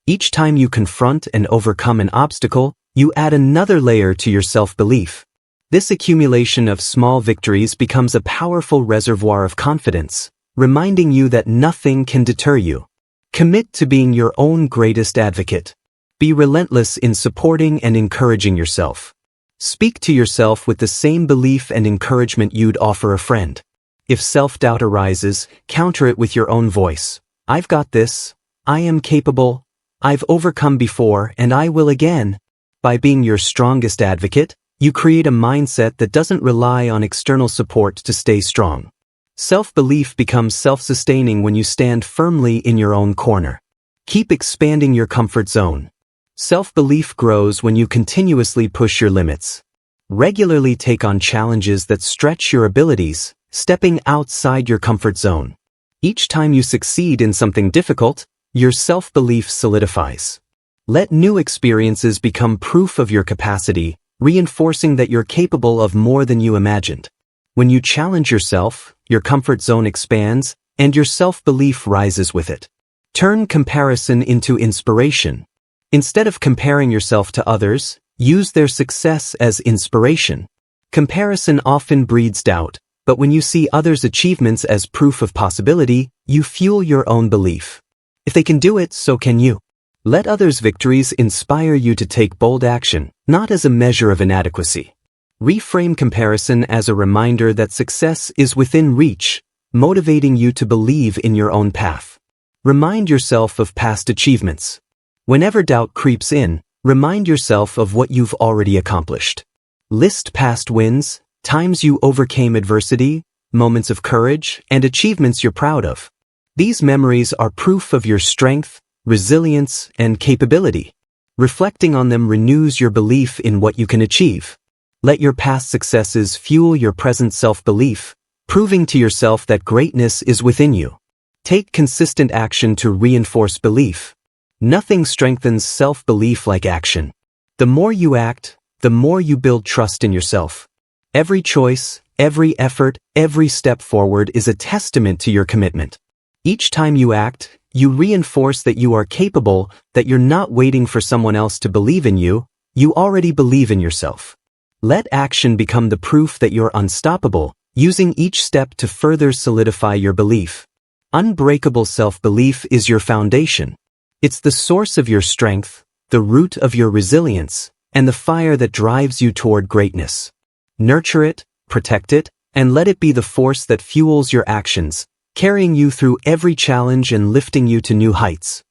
Each time you confront and overcome an obstacle, you add another layer to your self-belief. This accumulation of small victories becomes a powerful reservoir of confidence, reminding you that nothing can deter you. Commit to being your own greatest advocate. Be relentless in supporting and encouraging yourself. Speak to yourself with the same belief and encouragement you'd offer a friend. If self-doubt arises, counter it with your own voice. I've got this. I am capable. I've overcome before and I will again. By being your strongest advocate, you create a mindset that doesn't rely on external support to stay strong. Self-belief becomes self-sustaining when you stand firmly in your own corner. Keep expanding your comfort zone. Self-belief grows when you continuously push your limits. Regularly take on challenges that stretch your abilities, stepping outside your comfort zone. Each time you succeed in something difficult, your self-belief solidifies. Let new experiences become proof of your capacity, reinforcing that you're capable of more than you imagined. When you challenge yourself, your comfort zone expands, and your self-belief rises with it. Turn comparison into inspiration. Instead of comparing yourself to others, use their success as inspiration. Comparison often breeds doubt, but when you see others' achievements as proof of possibility, you fuel your own belief. If they can do it, so can you. Let others' victories inspire you to take bold action, not as a measure of inadequacy. Reframe comparison as a reminder that success is within reach, motivating you to believe in your own path. Remind yourself of past achievements. Whenever doubt creeps in, remind yourself of what you've already accomplished. List past wins, times you overcame adversity, moments of courage, and achievements you're proud of. These memories are proof of your strength, resilience, and capability. Reflecting on them renews your belief in what you can achieve. Let your past successes fuel your present self-belief, proving to yourself that greatness is within you. Take consistent action to reinforce belief. Nothing strengthens self-belief like action. The more you act, the more you build trust in yourself. Every choice, every effort, every step forward is a testament to your commitment. Each time you act, you reinforce that you are capable, that you're not waiting for someone else to believe in you, you already believe in yourself. Let action become the proof that you're unstoppable, using each step to further solidify your belief. Unbreakable self-belief is your foundation. It's the source of your strength, the root of your resilience, and the fire that drives you toward greatness. Nurture it, protect it, and let it be the force that fuels your actions, carrying you through every challenge and lifting you to new heights.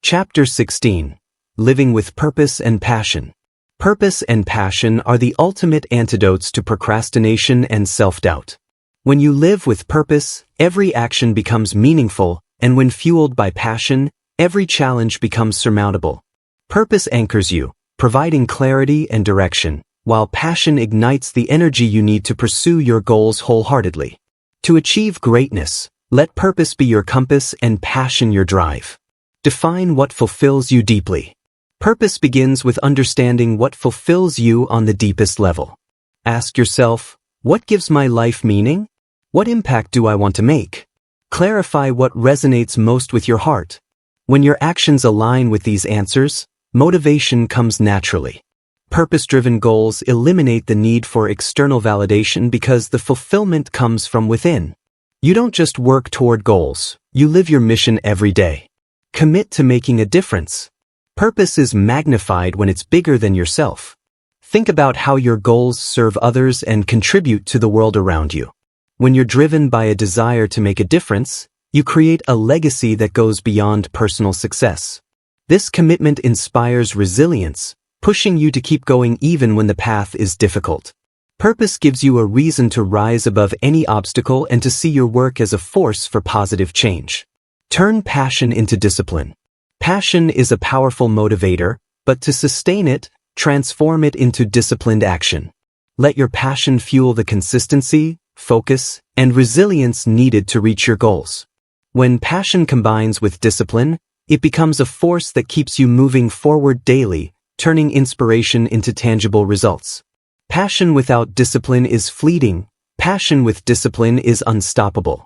Chapter 16. Living with Purpose and Passion. Purpose and passion are the ultimate antidotes to procrastination and self-doubt. When you live with purpose, every action becomes meaningful, and when fueled by passion, every challenge becomes surmountable. Purpose anchors you, providing clarity and direction, while passion ignites the energy you need to pursue your goals wholeheartedly. To achieve greatness, let purpose be your compass and passion your drive. Define what fulfills you deeply. Purpose begins with understanding what fulfills you on the deepest level. Ask yourself, what gives my life meaning? What impact do I want to make? Clarify what resonates most with your heart. When your actions align with these answers, motivation comes naturally. Purpose-driven goals eliminate the need for external validation because the fulfillment comes from within. You don't just work toward goals, you live your mission every day. Commit to making a difference. Purpose is magnified when it's bigger than yourself. Think about how your goals serve others and contribute to the world around you. When you're driven by a desire to make a difference, you create a legacy that goes beyond personal success. This commitment inspires resilience, pushing you to keep going even when the path is difficult. Purpose gives you a reason to rise above any obstacle and to see your work as a force for positive change. Turn passion into discipline. Passion is a powerful motivator, but to sustain it, transform it into disciplined action. Let your passion fuel the consistency, focus, and resilience needed to reach your goals. When passion combines with discipline, it becomes a force that keeps you moving forward daily, turning inspiration into tangible results. Passion without discipline is fleeting. Passion with discipline is unstoppable.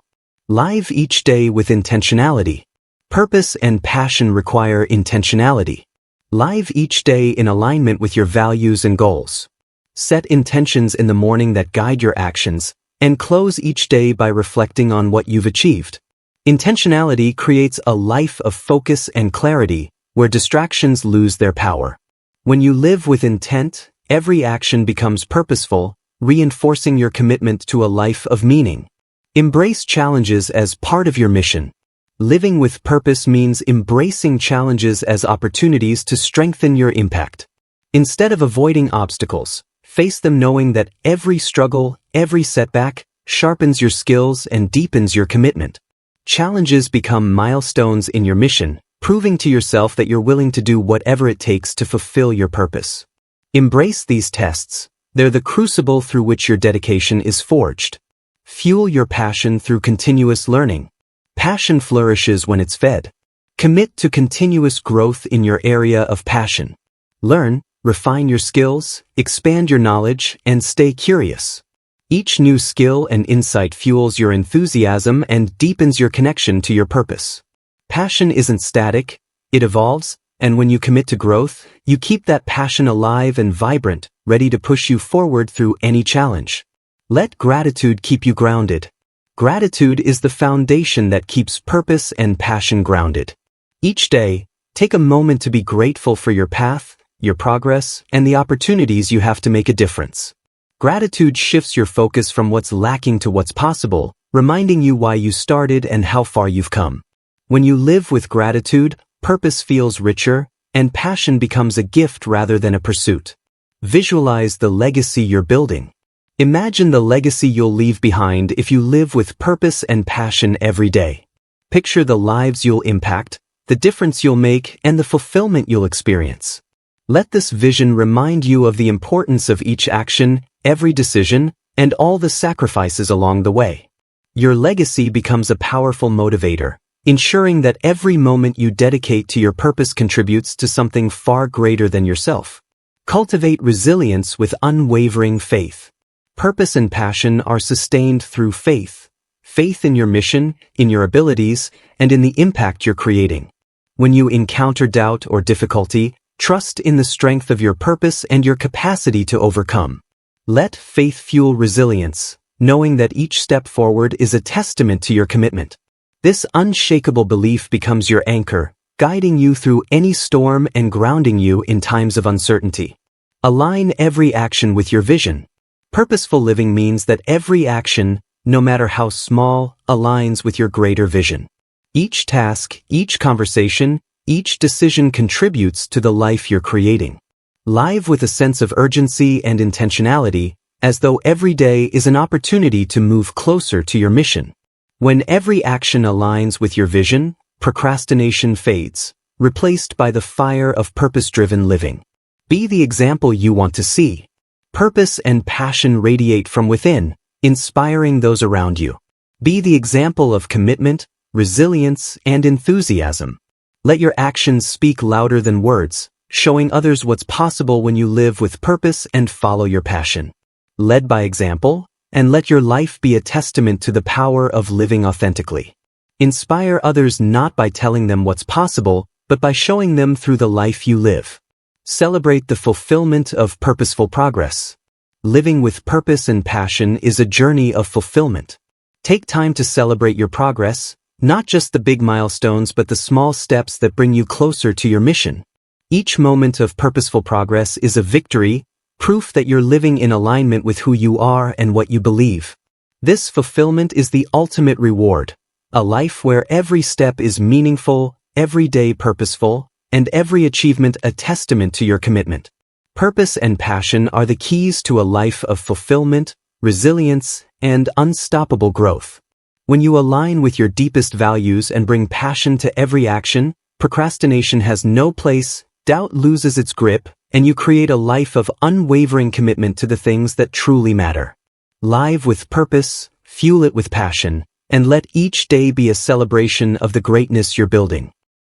Live each day with intentionality. Purpose and passion require intentionality. Live each day in alignment with your values and goals. Set intentions in the morning that guide your actions, and close each day by reflecting on what you've achieved. Intentionality creates a life of focus and clarity, where distractions lose their power. When you live with intent, every action becomes purposeful, reinforcing your commitment to a life of meaning. Embrace challenges as part of your mission. Living with purpose means embracing challenges as opportunities to strengthen your impact. Instead of avoiding obstacles, face them knowing that every struggle, every setback, sharpens your skills and deepens your commitment. Challenges become milestones in your mission, proving to yourself that you're willing to do whatever it takes to fulfill your purpose. Embrace these tests. They're the crucible through which your dedication is forged. Fuel your passion through continuous learning. Passion flourishes when it's fed. Commit to continuous growth in your area of passion. Learn, refine your skills, expand your knowledge, and stay curious. Each new skill and insight fuels your enthusiasm and deepens your connection to your purpose. Passion isn't static, it evolves, and when you commit to growth, you keep that passion alive and vibrant, ready to push you forward through any challenge. Let gratitude keep you grounded. Gratitude is the foundation that keeps purpose and passion grounded. Each day, take a moment to be grateful for your path, your progress, and the opportunities you have to make a difference. Gratitude shifts your focus from what's lacking to what's possible, reminding you why you started and how far you've come. When you live with gratitude, purpose feels richer, and passion becomes a gift rather than a pursuit. Visualize the legacy you're building. Imagine the legacy you'll leave behind if you live with purpose and passion every day. Picture the lives you'll impact, the difference you'll make, and the fulfillment you'll experience. Let this vision remind you of the importance of each action, every decision, and all the sacrifices along the way. Your legacy becomes a powerful motivator, ensuring that every moment you dedicate to your purpose contributes to something far greater than yourself. Cultivate resilience with unwavering faith. Purpose and passion are sustained through faith. Faith in your mission, in your abilities, and in the impact you're creating. When you encounter doubt or difficulty, trust in the strength of your purpose and your capacity to overcome. Let faith fuel resilience, knowing that each step forward is a testament to your commitment. This unshakable belief becomes your anchor, guiding you through any storm and grounding you in times of uncertainty. Align every action with your vision. Purposeful living means that every action, no matter how small, aligns with your greater vision. Each task, each conversation, each decision contributes to the life you're creating. Live with a sense of urgency and intentionality, as though every day is an opportunity to move closer to your mission. When every action aligns with your vision, procrastination fades, replaced by the fire of purpose-driven living. Be the example you want to see. Purpose and passion radiate from within, inspiring those around you. Be the example of commitment, resilience, and enthusiasm. Let your actions speak louder than words, showing others what's possible when you live with purpose and follow your passion. Led by example, and let your life be a testament to the power of living authentically. Inspire others not by telling them what's possible, but by showing them through the life you live. Celebrate the fulfillment of purposeful progress. Living with purpose and passion is a journey of fulfillment. Take time to celebrate your progress, not just the big milestones but the small steps that bring you closer to your mission. Each moment of purposeful progress is a victory, proof that you're living in alignment with who you are and what you believe. This fulfillment is the ultimate reward, a life where every step is meaningful, every day purposeful, and every achievement a testament to your commitment. Purpose and passion are the keys to a life of fulfillment, resilience, and unstoppable growth. When you align with your deepest values and bring passion to every action, procrastination has no place, doubt loses its grip, and you create a life of unwavering commitment to the things that truly matter. Live with purpose, fuel it with passion, and let each day be a celebration of the greatness you're building.